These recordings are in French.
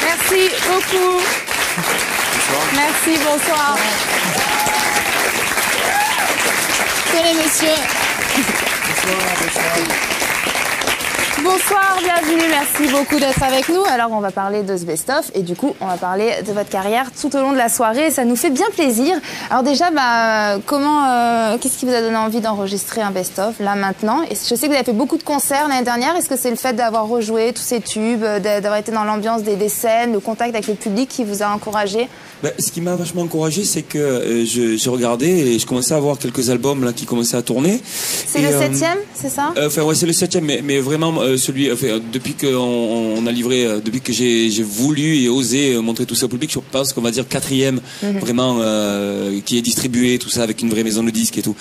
Merci beaucoup. Bonsoir. Merci, bonsoir. Tenez, monsieur. Bonsoir, bienvenue, merci beaucoup d'être avec nous. Alors on va parler de ce best-of et du coup on va parler de votre carrière tout au long de la soirée. Ça nous fait bien plaisir. Alors déjà, qu'est-ce qui vous a donné envie d'enregistrer un best-of là maintenant? Et je sais que vous avez fait beaucoup de concerts l'année dernière. Est-ce que c'est le fait d'avoir rejoué tous ces tubes, d'avoir été dans l'ambiance des scènes, le contact avec le public qui vous a encouragé? Ce qui m'a vachement encouragé, c'est que je regardais et je commençais à voir quelques albums là qui commençaient à tourner. C'est le 7e, c'est ça? Enfin ouais, c'est le 7e, mais vraiment celui, enfin, depuis qu'on a livré, depuis que j'ai voulu et osé montrer tout ça au public, je pense qu'on va dire 4e, vraiment qui est distribué, tout ça avec une vraie maison de disques et tout.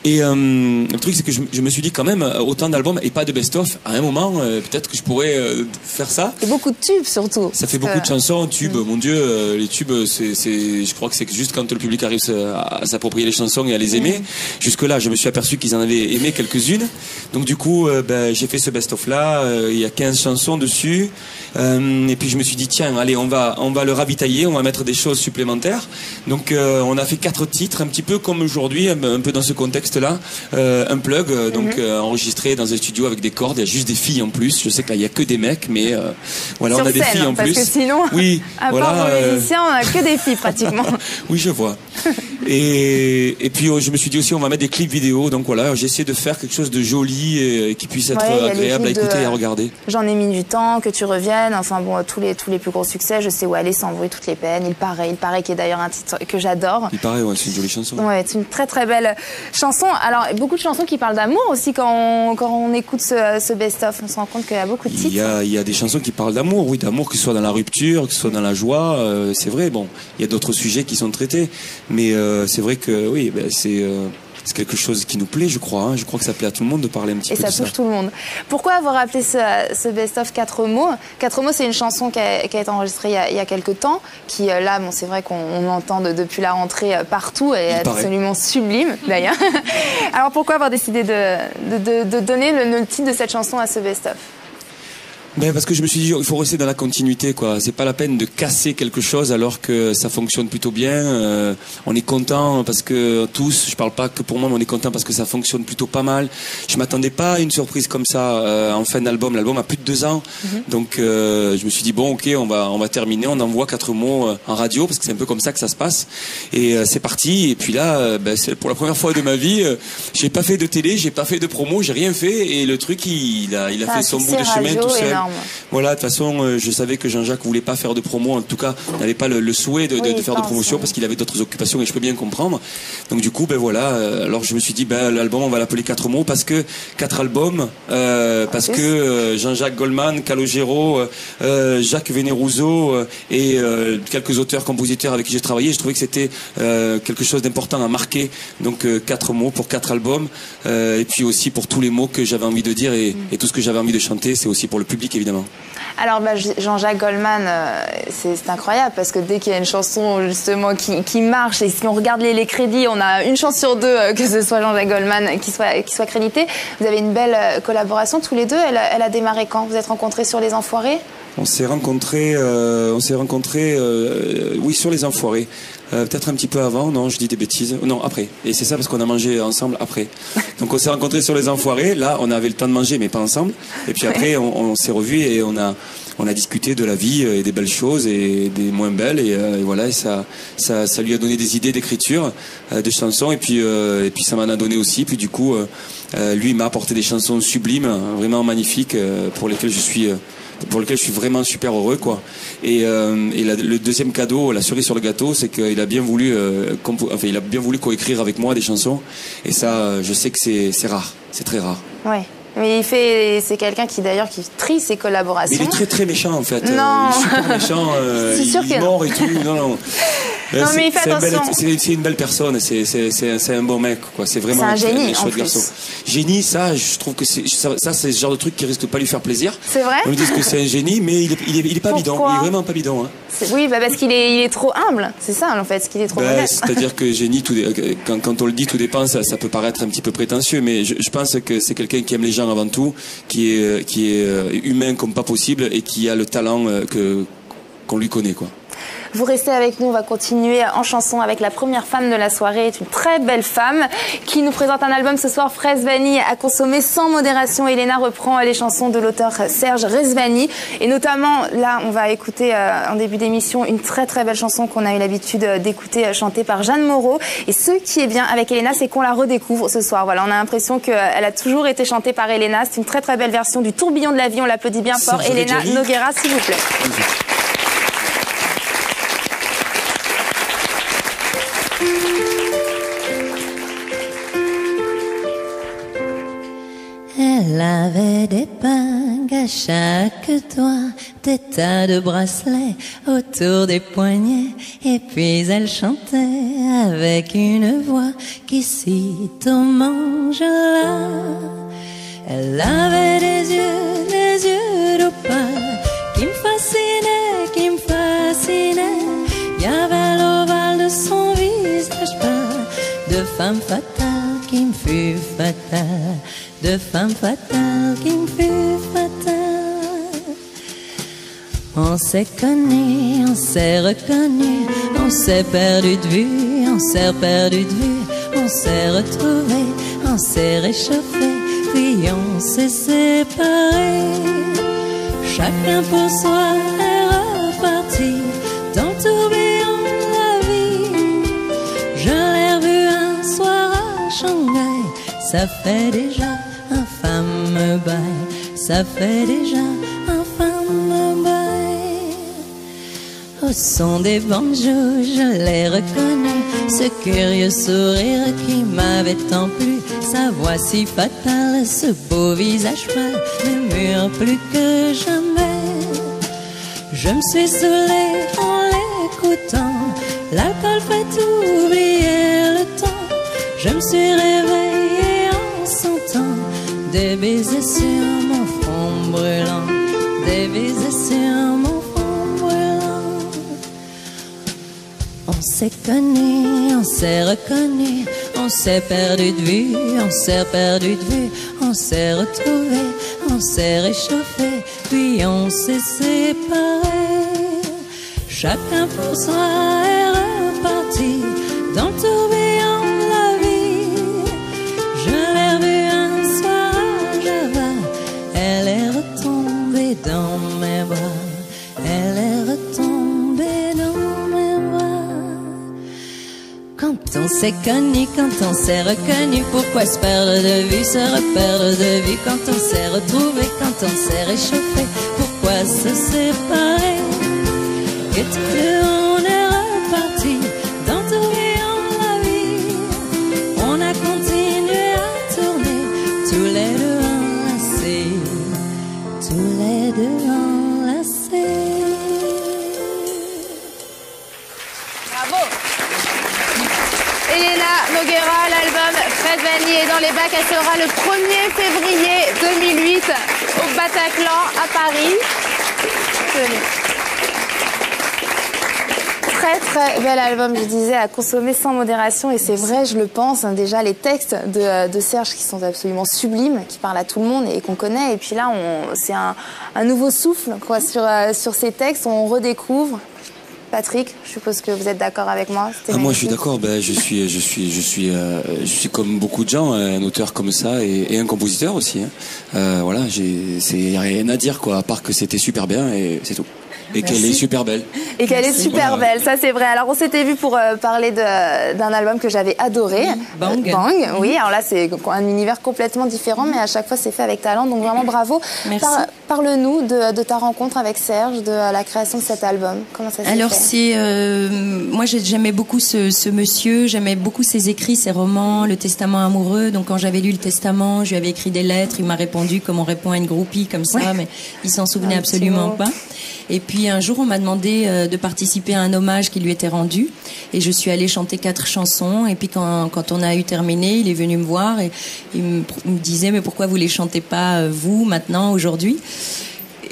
Et le truc, c'est que je me suis dit quand même, autant d'albums et pas de best-of, à un moment, peut-être que je pourrais faire ça. Et beaucoup de tubes surtout. Ça fait beaucoup de chansons, tubes. Mon Dieu, les tubes, je crois que c'est juste quand le public arrive à s'approprier les chansons et à les aimer. Jusque-là, je me suis aperçu qu'ils en avaient aimé quelques-unes. Donc du coup, j'ai fait ce best-of-là. Il y a 15 chansons dessus. Et puis je me suis dit, tiens, allez, on va le ravitailler, on va mettre des choses supplémentaires. Donc on a fait 4 titres, un petit peu comme aujourd'hui, un peu dans ce contexte-là. Un plug, donc enregistré dans un studio avec des cordes. Il y a juste des filles en plus. Je sais que là, il n'y a que des mecs, mais voilà, sur on a des scène, filles en parce plus. Que sinon, oui, à voilà, part pour les musiciens, on n'a que des filles pratiquement. Oui, je vois. Et puis je me suis dit aussi, on va mettre des clips vidéo. Donc voilà, j'ai essayé de faire quelque chose de joli et qui puisse être agréable à écouter et à regarder. J'en ai mis du temps, que tu reviennes. Enfin bon, tous les plus gros succès, je sais où aller sans bruit, toutes les peines. Il paraît, qui est d'ailleurs un titre que j'adore. Il paraît, ouais, c'est une jolie chanson. Ouais, c'est une très très belle chanson. Alors beaucoup de chansons qui parlent d'amour aussi quand on écoute ce best-of. On se rend compte qu'il y a beaucoup de titres. Il y a des chansons qui parlent d'amour, oui, d'amour, que ce soit dans la rupture, que ce soit dans la joie. C'est vrai. Bon, il y a d'autres sujets qui sont traités, mais c'est vrai que oui, c'est quelque chose qui nous plaît, je crois. Hein. Je crois que ça plaît à tout le monde de parler un petit peu de ça. Et ça touche tout le monde. Pourquoi avoir appelé ce best-of 4 mots? 4 mots, c'est une chanson qui a été enregistrée il y a quelques temps, qui là, bon, c'est vrai qu'on l'entend depuis la rentrée partout, et est absolument sublime d'ailleurs. Alors pourquoi avoir décidé de donner le titre de cette chanson à ce best-of? Parce que je me suis dit, il faut rester dans la continuité, quoi. C'est pas la peine de casser quelque chose alors que ça fonctionne plutôt bien. On est content parce que tous, je parle pas que pour moi, mais on est content parce que ça fonctionne plutôt pas mal. Je m'attendais pas à une surprise comme ça en fin d'album. L'album a plus de 2 ans, donc je me suis dit bon, ok, on va terminer. On envoie 4 mots en radio parce que c'est un peu comme ça que ça se passe. Et c'est parti. Et puis là, c'est pour la première fois de ma vie, j'ai pas fait de télé, j'ai pas fait de promo, j'ai rien fait. Et le truc, il a fait son bout de chemin tout seul. Énorme. Voilà, de toute façon, je savais que Jean-Jacques voulait pas faire de promo, en tout cas, n'avait pas le souhait de faire de promotion parce qu'il avait d'autres occupations et je peux bien comprendre. Donc du coup, voilà, alors je me suis dit, l'album, on va l'appeler 4 mots parce que 4 albums, parce que Jean-Jacques Goldman, Calogero, Jacques Veneruso et quelques auteurs, compositeurs avec qui j'ai travaillé, je trouvais que c'était quelque chose d'important à marquer. Donc 4 mots pour 4 albums et puis aussi pour tous les mots que j'avais envie de dire et tout ce que j'avais envie de chanter, c'est aussi pour le public évidemment. Alors Jean-Jacques Goldman, c'est incroyable parce que dès qu'il y a une chanson justement qui marche et si on regarde les crédits, on a une chance sur 2 que ce soit Jean-Jacques Goldman qui soit crédité. Vous avez une belle collaboration tous les deux. Elle a démarré quand? Vous êtes rencontrés sur Les Enfoirés? On s'est rencontrés, oui, sur Les Enfoirés. Peut-être un petit peu avant, non, je dis des bêtises. Non, après. Et c'est ça parce qu'on a mangé ensemble après. Donc on s'est rencontrés sur Les Enfoirés. Là, on avait le temps de manger, mais pas ensemble. Et puis après, on s'est revus et on a discuté de la vie et des belles choses et des moins belles. Et voilà, et ça lui a donné des idées d'écriture, de chansons. Et puis ça m'en a donné aussi. Puis du coup, lui m'a apporté des chansons sublimes, vraiment magnifiques, pour lesquelles je suis vraiment super heureux, quoi. Et le deuxième cadeau, la cerise sur le gâteau, c'est qu'il a bien voulu coécrire avec moi des chansons. Et ça, je sais que c'est rare, c'est très rare. Ouais. Mais c'est quelqu'un qui d'ailleurs qui trie ses collaborations. Mais il est très très méchant en fait. Non. Il est super méchant. Il est mort et tout. Non. Non, mais il fait attention. C'est une belle personne, c'est un bon mec, quoi. C'est vraiment un génie, chouette garçon. Génie, ça, je trouve que c'est ce genre de truc qui risque de pas lui faire plaisir. C'est vrai. On lui dit que c'est un génie, mais il est pas bidon. Il est vraiment pas bidon. Hein. Oui, parce qu'il est trop humble. C'est ça, en fait, qu'il est trop honnête. C'est-à-dire que génie, quand on le dit, tout dépend. Ça peut paraître un petit peu prétentieux, mais je pense que c'est quelqu'un qui aime les gens avant tout, qui est humain comme pas possible et qui a le talent qu'on lui connaît, quoi. Vous restez avec nous, on va continuer en chanson avec la première femme de la soirée, est une très belle femme qui nous présente un album ce soir, Fraise Vanille, à consommer sans modération. Elena reprend les chansons de l'auteur Serge Rezvani et notamment là on va écouter en début d'émission une très très belle chanson qu'on a eu l'habitude d'écouter chantée par Jeanne Moreau. Et ce qui est bien avec Elena, c'est qu'on la redécouvre ce soir. Voilà, on a l'impression qu'elle a toujours été chantée par Elena. C'est une très très belle version du Tourbillon de la vie, on l'applaudit bien fort. Elena Noguera, s'il vous plaît. Elle avait des pingues à chaque doigt, des tas de bracelets autour des poignets, et puis elle chantait avec une voix qui cite au mange-là. Elle avait des yeux d'opale qui me fascinaient. Il y avait l'ovale de son visage pâle, de femme fatale qui me fut fatale. De femme fatale qui me fut fatale. On s'est connus, on s'est reconnus, on s'est perdu de vue, on s'est perdu de vue, on s'est retrouvés, on s'est réchauffés, puis on s'est séparés. Chacun pour soi est reparti dans le tourbillon de la vie. Je l'ai revu un soir à Shanghai, ça fait déjà un fameux bail, ça fait déjà un fameux bail. Au son des banjos, je l'ai reconnu, ce curieux sourire qui m'avait tant plu, sa voix si fatale, ce beau visage pâle, ne mûre plus que jamais. Je me suis saoulée en l'écoutant, l'alcool fait oublier le temps. Je me suis réveillée en sentant des baisers sur mon front brûlant, des baisers sur mon front brûlant. On s'est connus, on s'est reconnus, on s'est perdu de vue, on s'est perdu de vue, on s'est retrouvés, on s'est réchauffés, puis on s'est séparés. Chacun pour soi est reparti dans le tourbillon de la vie. Je l'ai revue un soir à Java, elle est retombée dans mes bras, elle est retombée dans mes bras. Quand on s'est connu, quand on s'est reconnu, pourquoi se perdre de vue, se reperdre de vue? Quand on s'est retrouvé, quand on s'est réchauffé, pourquoi se séparer? Et tous deux on est reparti dans le tourbillon de la vie. On a continué à tourner, tous les deux enlacés, tous les deux enlacés. Bravo. Elena Noguera, l'album Fraise Vanille est dans les bacs. Elle sera le 1er février 2008 au Bataclan à Paris. Tenez. Très très bel album, je disais, à consommer sans modération, et c'est vrai, je le pense. Déjà les textes de Serge qui sont absolument sublimes, qui parlent à tout le monde et qu'on connaît, et puis là c'est un nouveau souffle quoi, sur ces textes, on redécouvre. Patrick, je suppose que vous êtes d'accord avec moi. Moi, je suis d'accord. Ben, je suis comme beaucoup de gens, un auteur comme ça et un compositeur aussi. Hein. Voilà, y a rien à dire quoi, à part que c'était super bien et c'est tout. Et qu'elle est super belle. Et qu'elle est super belle, ça c'est vrai. Alors on s'était vu pour parler d'un album que j'avais adoré. Bang. Bang, oui. Alors là c'est un univers complètement différent, mais à chaque fois c'est fait avec talent, donc vraiment bravo. Merci. Parle-nous de ta rencontre avec Serge, de la création de cet album. Comment ça s'est fait? Alors moi j'aimais beaucoup ce monsieur, j'aimais beaucoup ses écrits, ses romans, le Testament amoureux. Donc quand j'avais lu le Testament, je lui avais écrit des lettres, il m'a répondu comme on répond à une groupie comme ça, ouais. Mais il s'en souvenait absolument pas. Et puis un jour, on m'a demandé de participer à un hommage qui lui était rendu, et je suis allée chanter 4 chansons. Et puis quand on a eu terminé, il est venu me voir et il me disait mais pourquoi vous les chantez pas vous maintenant aujourd'hui?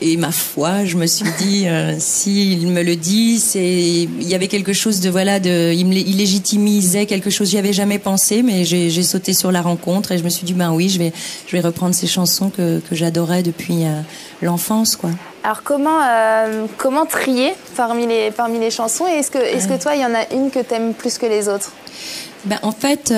Et ma foi, je me suis dit, s'il me le dit, il y avait quelque chose de il légitimisait quelque chose. J'y avais jamais pensé, mais j'ai sauté sur la rencontre et je me suis dit, ben oui, je vais reprendre ces chansons que j'adorais depuis l'enfance, quoi. Alors comment trier parmi les chansons, et est-ce que toi il y en a une que t'aimes plus que les autres? Ben, en fait,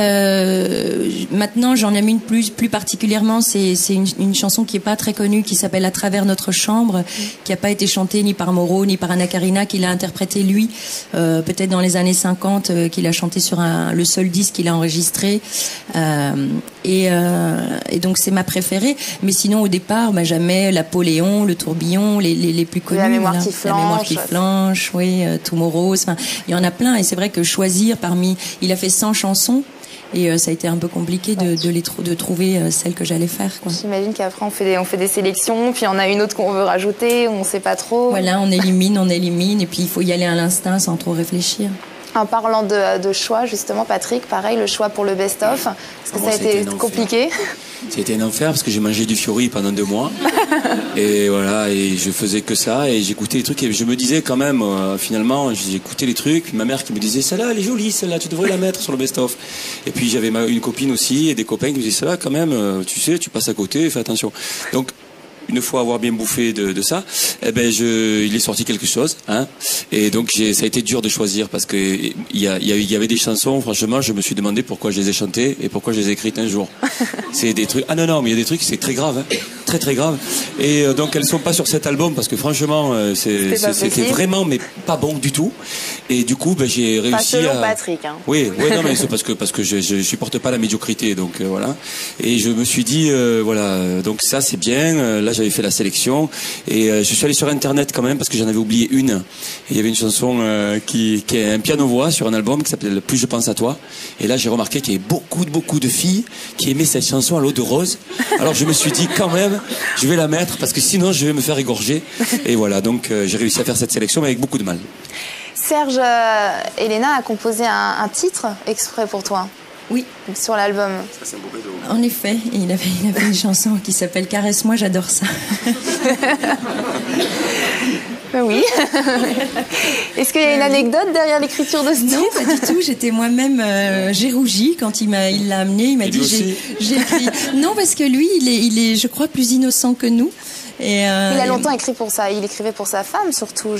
maintenant j'en aime une plus particulièrement. C'est une chanson qui est pas très connue, qui s'appelle À travers notre chambre, qui a pas été chantée ni par Moreau ni par Anna Karina, qu'il a interprété lui, peut-être dans les années 50, qu'il a chanté sur le seul disque qu'il a enregistré. Et donc c'est ma préférée. Mais sinon au départ, ben, j'aimais Napoléon, Le Tourbillon, les plus connus. La mémoire qui flanche. La mémoire qui flanche, oui, Tomorrow. Enfin, il y en a plein. Et c'est vrai que choisir il a fait 100 chansons. Et ça a été un peu compliqué de trouver celle que j'allais faire, quoi. J'imagine qu'après on fait des sélections, puis on a une autre qu'on veut rajouter, on sait pas trop. Voilà, on élimine, et puis il faut y aller à l'instinct sans trop réfléchir. En parlant de choix, justement, Patrick, pareil, le choix pour le best-of, parce que ça a été compliqué. Ça a été un enfer parce que j'ai mangé du Fiori pendant 2 mois. Et voilà, et je faisais que ça, et j'écoutais les trucs, et je me disais quand même, finalement, j'écoutais les trucs, ma mère qui me disait, celle-là, elle est jolie, celle-là, tu devrais la mettre sur le best-of. Et puis j'avais une copine aussi, et des copains qui me disaient, celle-là, quand même, tu sais, tu passes à côté, fais attention. Donc, une fois avoir bien bouffé de ça, eh ben il est sorti quelque chose, hein. Et donc ça a été dur de choisir parce que il y avait des chansons, franchement, je me suis demandé pourquoi je les ai chantées et pourquoi je les ai écrites un jour. C'est des trucs, non, mais il y a des trucs, c'est très grave, hein. Très très grave. Et donc elles sont pas sur cet album parce que franchement, c'était vraiment mais pas bon du tout. Et du coup, j'ai réussi pas selon Patrick, hein. Oui, non, mais c'est parce que je supporte pas la médiocrité, donc voilà. Et je me suis dit, voilà, donc ça c'est bien. Là, j'avais fait la sélection et je suis allé sur internet quand même parce que j'en avais oublié une. Et il y avait une chanson qui est un piano-voix sur un album qui s'appelle Plus je pense à toi. Et là, j'ai remarqué qu'il y avait beaucoup de filles qui aimaient cette chanson à l'eau de rose. Alors je me suis dit quand même, je vais la mettre parce que sinon je vais me faire égorger. Et voilà, donc j'ai réussi à faire cette sélection mais avec beaucoup de mal. Serge Elena a composé un titre exprès pour toi. Oui. Sur l'album. Ça, c'est un beau cadeau. En effet, il avait une chanson qui s'appelle Caresse-moi, j'adore ça. Oui. Est-ce qu'il y a une anecdote derrière l'écriture de ce titre? Non, pas du tout. J'étais moi-même, j'ai rougi quand il l'a amené. Il m'a dit, j'ai écrit. Non, parce que lui, il est, je crois, plus innocent que nous. Et il a longtemps écrit pour ça. Il écrivait pour sa femme, surtout.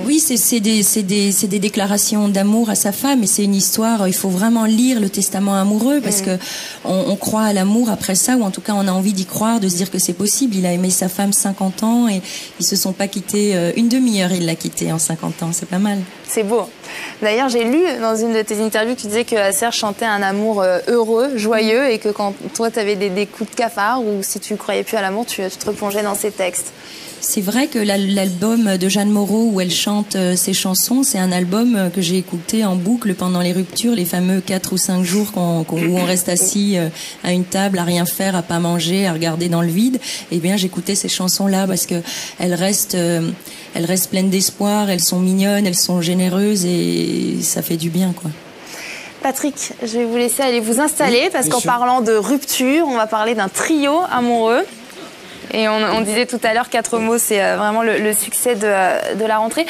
Oui, c'est des déclarations d'amour à sa femme, et c'est une histoire. Il faut vraiment lire le testament amoureux parce que on croit à l'amour après ça, ou en tout cas on a envie d'y croire, de se dire que c'est possible. Il a aimé sa femme 50 ans et ils se sont pas quittés une demi-heure. Il l'a quittée en 50 ans. C'est pas mal. C'est beau. D'ailleurs, j'ai lu dans une de tes interviews que tu disais que Serge chantait un amour heureux, joyeux, et que quand toi tu avais des coups de cafard ou si tu croyais plus à l'amour, tu te replongeais dans ses textes. C'est vrai que l'album de Jeanne Moreau où elle chante ses chansons, c'est un album que j'ai écouté en boucle pendant les ruptures, les fameux 4 ou 5 jours où on reste assis à une table à rien faire, à pas manger, à regarder dans le vide. Eh bien, j'écoutais ces chansons-là parce que elles restent pleines d'espoir, elles sont mignonnes, elles sont généreuses et ça fait du bien, quoi. Patrick, je vais vous laisser aller vous installer parce qu'en parlant de rupture, on va parler d'un trio amoureux. Et on disait tout à l'heure, 4 mots, c'est vraiment le succès de la rentrée.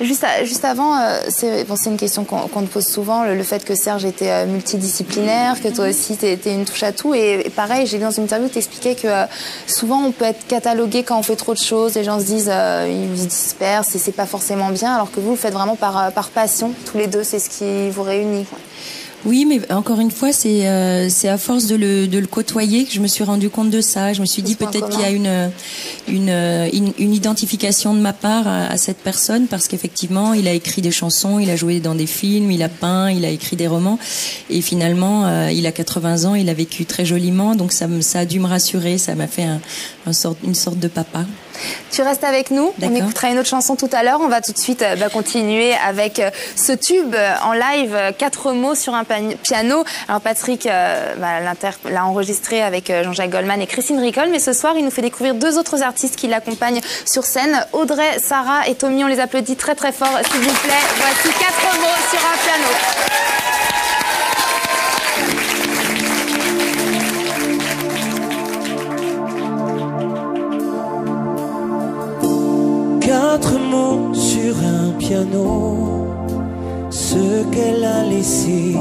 Juste avant, c'est une question qu'on te pose souvent, le fait que Serge était multidisciplinaire, que toi aussi t'étais une touche à tout. Et pareil, j'ai lu dans une interview, t'expliquais que souvent on peut être catalogué quand on fait trop de choses. Les gens se disent, ils se dispersent et c'est pas forcément bien, alors que vous le faites vraiment par passion, tous les deux, c'est ce qui vous réunit, quoi. Oui, mais encore une fois, c'est à force de le côtoyer que je me suis rendu compte de ça. Je me suis dit peut-être qu'il y a une identification de ma part à cette personne parce qu'effectivement, il a écrit des chansons, il a joué dans des films, il a peint, il a écrit des romans et finalement, il a 80 ans, il a vécu très joliment, donc ça a dû me rassurer, ça m'a fait une sorte de papa. Tu restes avec nous, on écoutera une autre chanson tout à l'heure. On va tout de suite continuer avec ce tube en live, 4 mots sur un piano. Alors Patrick l'a enregistré avec Jean-Jacques Goldman et Christine Ricol, mais ce soir il nous fait découvrir 2 autres artistes qui l'accompagnent sur scène, Audrey, Sarah et Tommy. On les applaudit très très fort, s'il vous plaît. Voici 4 mots sur un piano. 4 mots sur un piano, ce qu'elle a laissé.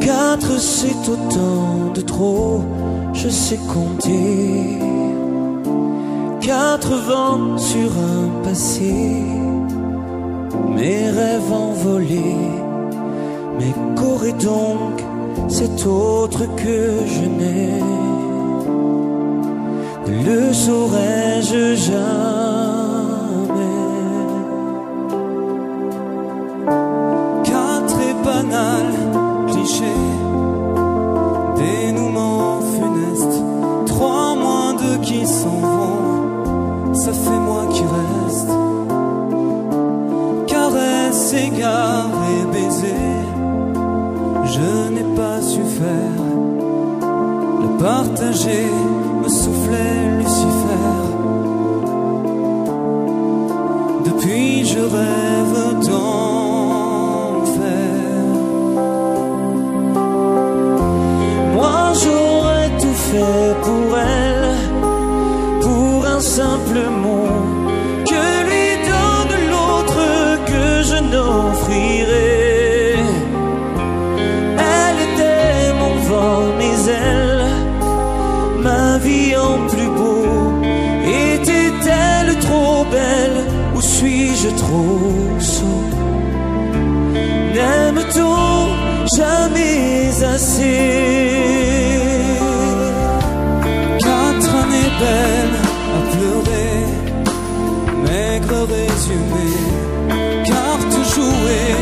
4 c'est autant de trop, je sais compter. 4 vents sur un passé, mes rêves envolés. Mais qu'aurait donc cet autre que je n'ai? Ne le saurais-je jamais? 4 est banal, cliché, dénouement funeste. 3 moins 2 qui s'en vont, ça fait moi qui reste. Caresse, égard et baiser, je n'ai pas su faire. Le partager me soufflait Lucifer. Depuis je rêve d'enfer. Moi j'aurais tout fait pour elle, pour un simple mot que lui donne l'autre que je n'offrirai. Elle était mon vent, mes ailes, ma vie en plus beau. Était-elle trop belle ou suis-je trop sot? N'aime-t-on jamais assez? 4 années belles à pleurer, maigre résumé, carte jouée,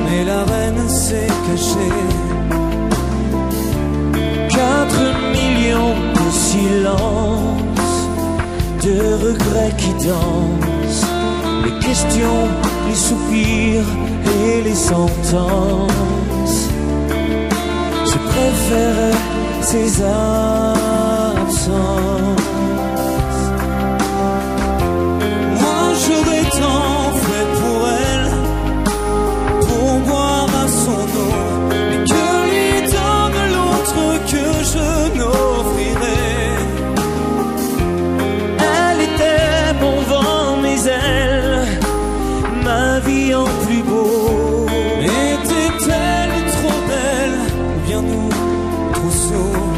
mais la reine s'est cachée. 4 millions de silence, de regrets qui dansent, les questions, les soupirs et les sentences. Je préfère ces absences. Moi j'aurais tant fait pour elle, pour boire à son eau, mais que lui donne l'autre que je n'offrirai. Elle était mon vent, mes ailes, ma vie en plus beau. Était-elle trop belle ou bien nous trop sots?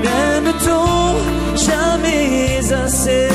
N'aime-t-on jamais assez?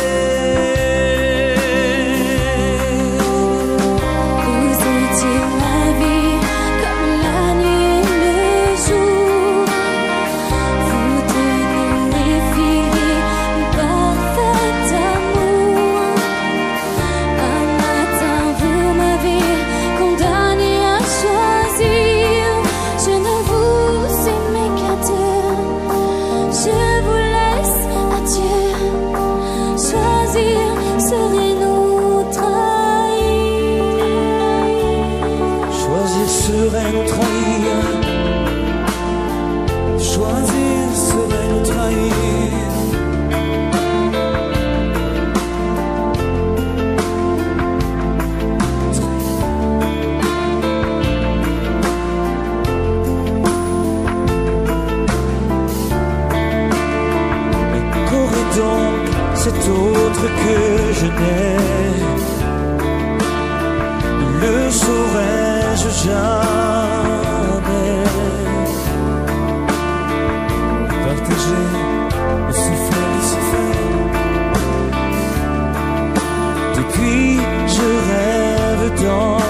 Cet autre que je n'ai, le saurais-je jamais? Partager le souffle Lucifer. Depuis je rêve d'enfer.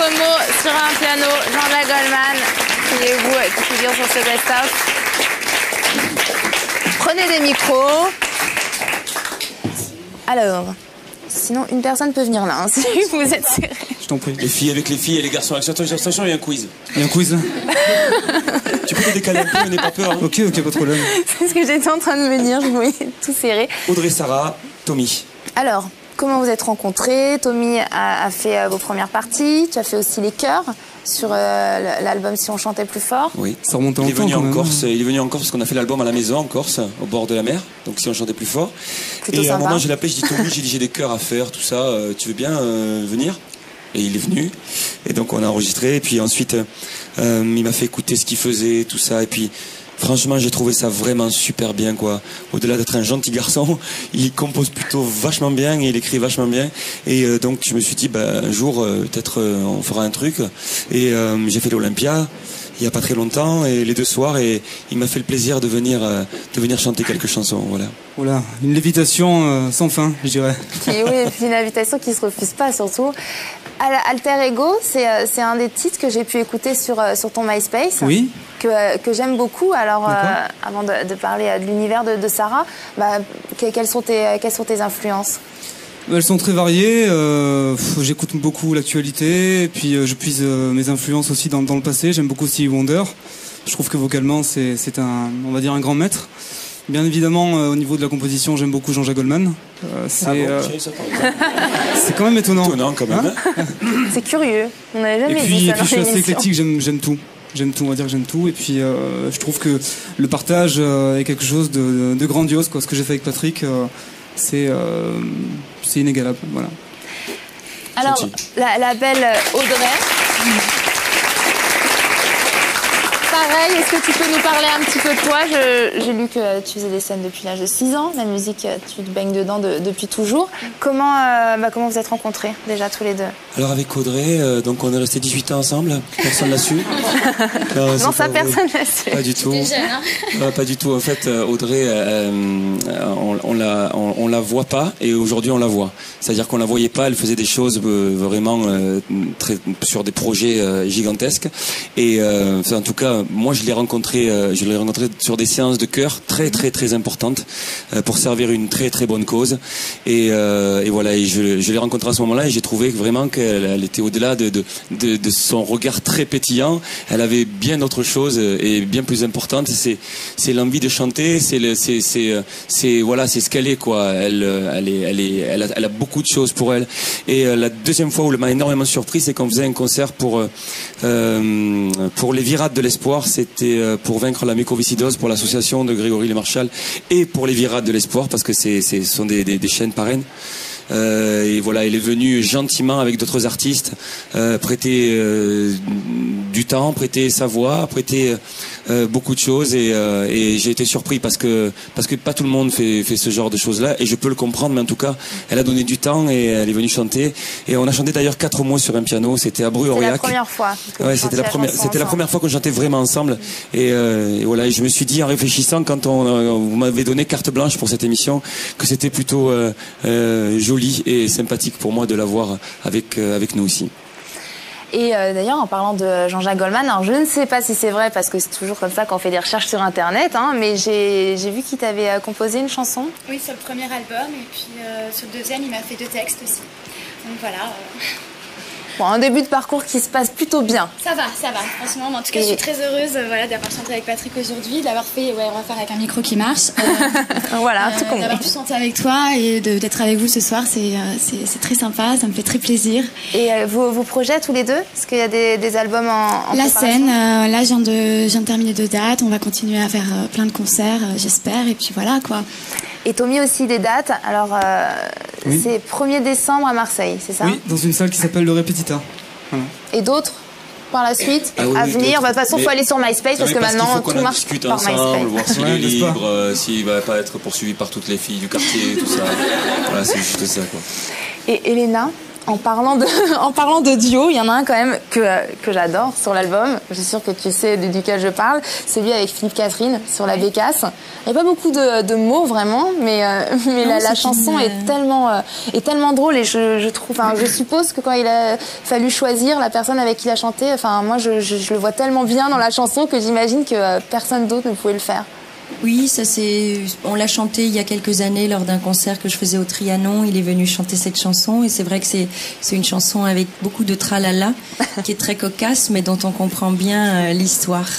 Mots sur un piano, Jean-Jacques Goldman, souvenez-vous, qui figure sur ce best-of. Prenez des micros. Alors, sinon une personne peut venir là, hein, si vous êtes serrés. Je t'en prie. Les filles avec les filles et les garçons avec attention, il y a un quiz. Il y a un quiz? Tu peux te décaler un peu, n'aie pas peur. Hein. Ok, pas de problème. C'est ce que j'étais en train de me dire, je voulais tout serrer. Audrey, Sarah, Tommy. Alors, comment vous êtes rencontrés. Tommy a fait vos premières parties, tu as fait aussi les chœurs sur l'album Si on chantait plus fort. Oui, ça remonte en il est venu temps, en Corse. Il est venu en Corse parce qu'on a fait l'album à la maison en Corse, au bord de la mer. Donc Si on chantait plus fort. Plutôt et à un sympa. moment, je l'appelle, je dis Tommy, j'ai des chœurs à faire, tout ça. Tu veux bien venir? Et il est venu. Et donc on a enregistré. Et puis ensuite, il m'a fait écouter ce qu'il faisait, tout ça. Et puis franchement, j'ai trouvé ça vraiment super bien, quoi. Au-delà d'être un gentil garçon, il compose plutôt vachement bien et il écrit vachement bien. Et donc, je me suis dit, un jour, peut-être, on fera un truc. Et j'ai fait l'Olympia il y a pas très longtemps, et les 2 soirs, et il m'a fait le plaisir de venir chanter quelques chansons, voilà. Voilà, une lévitation sans fin, je dirais. Oui, et puis une invitation qui ne se refuse pas, surtout. Alter Ego, c'est un des titres que j'ai pu écouter sur ton MySpace. Oui. Que j'aime beaucoup. Alors, avant de parler de l'univers de Sarah, quelles sont tes influences? Elles sont très variées. J'écoute beaucoup l'actualité, et puis je puise mes influences aussi dans le passé. J'aime beaucoup Stevie Wonder. Je trouve que vocalement, c'est on va dire un grand maître. Bien évidemment, au niveau de la composition, j'aime beaucoup Jean-Jacques Goldman. C'est quand même étonnant. Étonnant quand même. Hein. C'est curieux. On n'avait jamais dit ça. Et puis je suis assez éclectique, j'aime tout. J'aime tout, on va dire que j'aime tout. Et puis je trouve que le partage est quelque chose de grandiose, quoi. Ce que j'ai fait avec Patrick, c'est inégalable. Voilà. Alors, la belle Audrey. Pareil, est-ce que tu peux nous parler un petit peu de toi? J'ai lu que tu faisais des scènes depuis l'âge de 6 ans. La musique, tu te baignes dedans depuis toujours. Comment vous êtes rencontrés déjà tous les deux? Alors avec Audrey, donc on est restés 18 ans ensemble. Personne l'a su. Non, ça personne l'a su. Pas du tout. T'es jeune, hein? Pas du tout. En fait, Audrey, on la voit pas, et aujourd'hui on la voit. C'est-à-dire qu'on la voyait pas. Elle faisait des choses vraiment très sur des projets gigantesques. Et en tout cas, moi je l'ai rencontré sur des séances de chœur très très très importantes pour servir une très très bonne cause. Et voilà. Et je l'ai rencontrée à ce moment-là, et j'ai trouvé vraiment qu'elle était au-delà de son regard très pétillant. Elle avait bien d'autres choses et bien plus importantes. C'est l'envie de chanter. Voilà, c'est ce qu'elle est, quoi. Elle a beaucoup de choses pour elle. Et la deuxième fois où elle m'a énormément surpris, c'est qu'on faisait un concert pour les Virades de l'Espoir. C'était pour vaincre la mucoviscidose pour l'association de Grégory Le Marchal, et pour les Virades de l'Espoir, parce que ce sont des chaînes parraines. Et voilà, elle est venue gentiment avec d'autres artistes prêter du temps, prêter sa voix, prêter beaucoup de choses, et j'ai été surpris parce que pas tout le monde fait ce genre de choses là, et je peux le comprendre, mais en tout cas elle a donné du temps et elle est venue chanter, et on a chanté d'ailleurs 4 mois sur un piano. C'était à Bru-Aurillac. C'était la première fois. Ouais, c'était la première fois qu'on chantait vraiment ensemble, et voilà, et je me suis dit en réfléchissant, quand vous m'avez donné carte blanche pour cette émission, que c'était plutôt joli et sympathique pour moi de l'avoir avec nous ici. Et d'ailleurs, en parlant de Jean-Jacques Goldman, alors je ne sais pas si c'est vrai, parce que c'est toujours comme ça quand on fait des recherches sur Internet, hein, mais j'ai vu qu'il t'avait composé une chanson. Oui, sur le premier album, et puis sur le deuxième, il m'a fait 2 textes aussi. Donc voilà. Bon, un début de parcours qui se passe plutôt bien. Ça va. Franchement, en tout cas, je suis très heureuse d'avoir chanté avec Patrick aujourd'hui, de l'avoir fait, on va faire avec un micro qui marche. Voilà, tout compris. D'avoir pu chanter avec toi et d'être avec vous ce soir, c'est très sympa, ça me fait très plaisir. Et vos projets tous les deux? Est-ce qu'il y a des albums en La préparation? scène, là, je viens de terminer 2 dates, on va continuer à faire plein de concerts, j'espère, et puis voilà, quoi. Et Tommy aussi des dates. Alors, Oui. c'est 1er décembre à Marseille, c'est ça? Oui, dans une salle qui s'appelle le Répétita. Voilà. Et d'autres par la suite Ah oui, à oui, venir? De toute façon, il faut aller sur MySpace, parce que maintenant, tout marche discute par ensemble, MySpace. voir s'il Ouais, est n'est-ce pas libre, s'il va pas être poursuivi par toutes les filles du quartier, tout ça. Voilà, c'est juste ça, quoi. Et Elena, en parlant de duo, il y en a un quand même que j'adore sur l'album. Je suis sûre que tu sais duquel je parle. Celui avec Philippe Catherine sur la bécasse. Il n'y a pas beaucoup de mots vraiment, mais la chanson est tellement drôle, et je suppose que quand il a fallu choisir la personne avec qui il a chanté, moi je le vois tellement bien dans la chanson que j'imagine que personne d'autre ne pouvait le faire. Oui, on l'a chanté il y a quelques années lors d'un concert que je faisais au Trianon. Il est venu chanter cette chanson, et c'est vrai que c'est une chanson avec beaucoup de tralala, qui est très cocasse, mais dont on comprend bien l'histoire.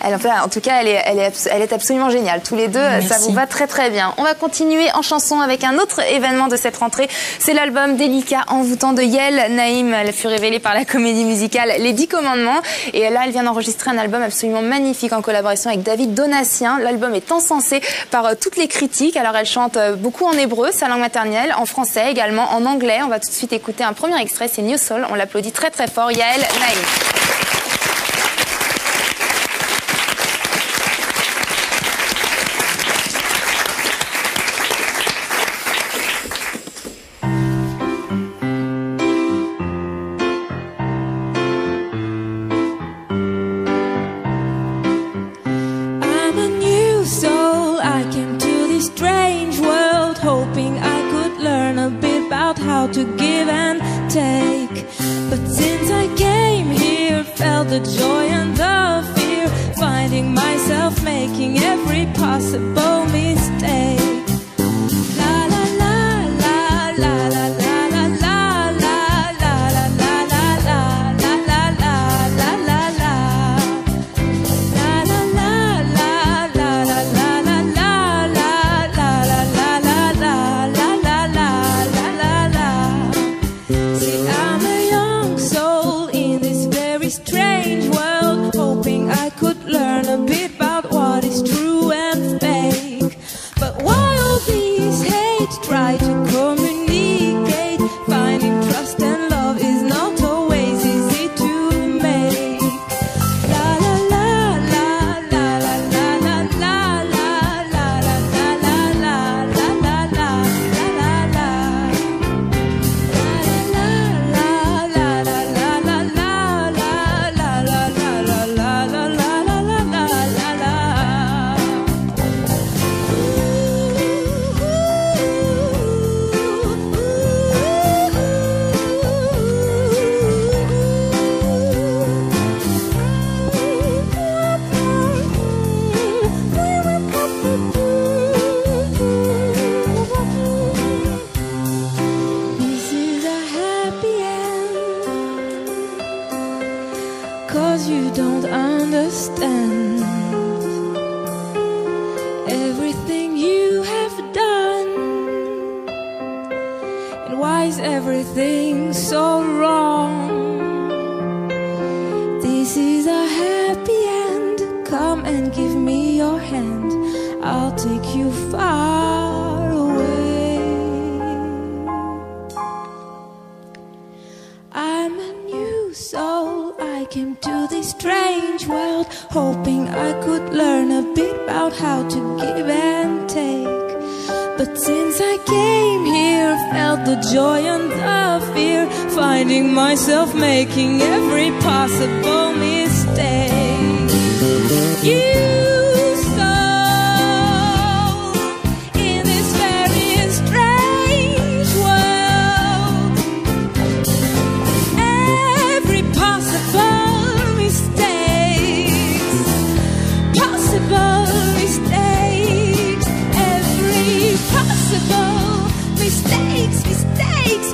En tout cas, elle est absolument géniale. Tous les deux, Merci. ça vous va très très bien. On va continuer en chanson avec un autre événement de cette rentrée. C'est l'album Délicat envoûtant de Yael Naïm. Elle fut révélée par la comédie musicale Les 10 Commandements. Et là, elle vient d'enregistrer un album absolument magnifique en collaboration avec David Donatien. L'album est encensé par toutes les critiques. Alors, elle chante beaucoup en hébreu, sa langue maternelle, en français également, en anglais. On va tout de suite écouter un premier extrait, c'est New Soul. On l'applaudit très très fort. Yael Naïm. How to give and take, but since I came here, felt the joy and the fear, finding myself making every possible mistake. La la la la la la la la la la la la la la la la la la la la. La la la la la la la la la la la la la la la la la. See, I'm a young soul in this very strange world, hoping I could learn a bit about what is true and fake. But why all these hate? Try to communicate. Finding trust and love is not always easy to make. La la la la la la la la la la la la la la la la la la. This is a happy end, 'cause you don't understand everything you have done, and why is everything so wrong? This is a happy end. Come and give me your hand, I'll take you far away. I'm a new soul, I came to this strange world, hoping I could learn a bit about how to give and take. But since I came here, felt the joy and the fear, finding myself making every possible mistake. You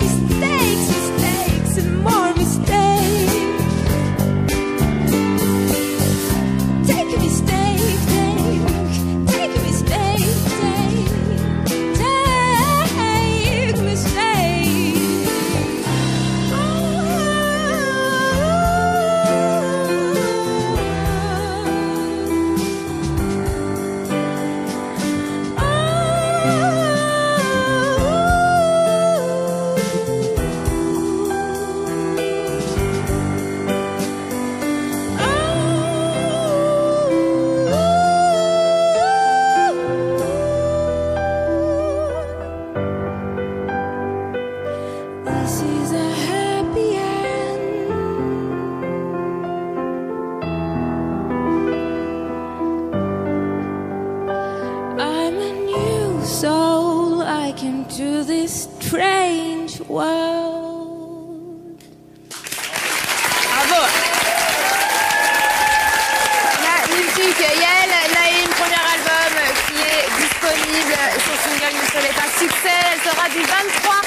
mistakes, and more mistakes. Take a mistake, take a mistake, take a mistake. This is a happy end. I'm a new soul, I came to this strange world. Bravo. Magnifique. Yael Naïm, premier album qui est disponible. Son single New Soul est un succès. Elle sera du 23.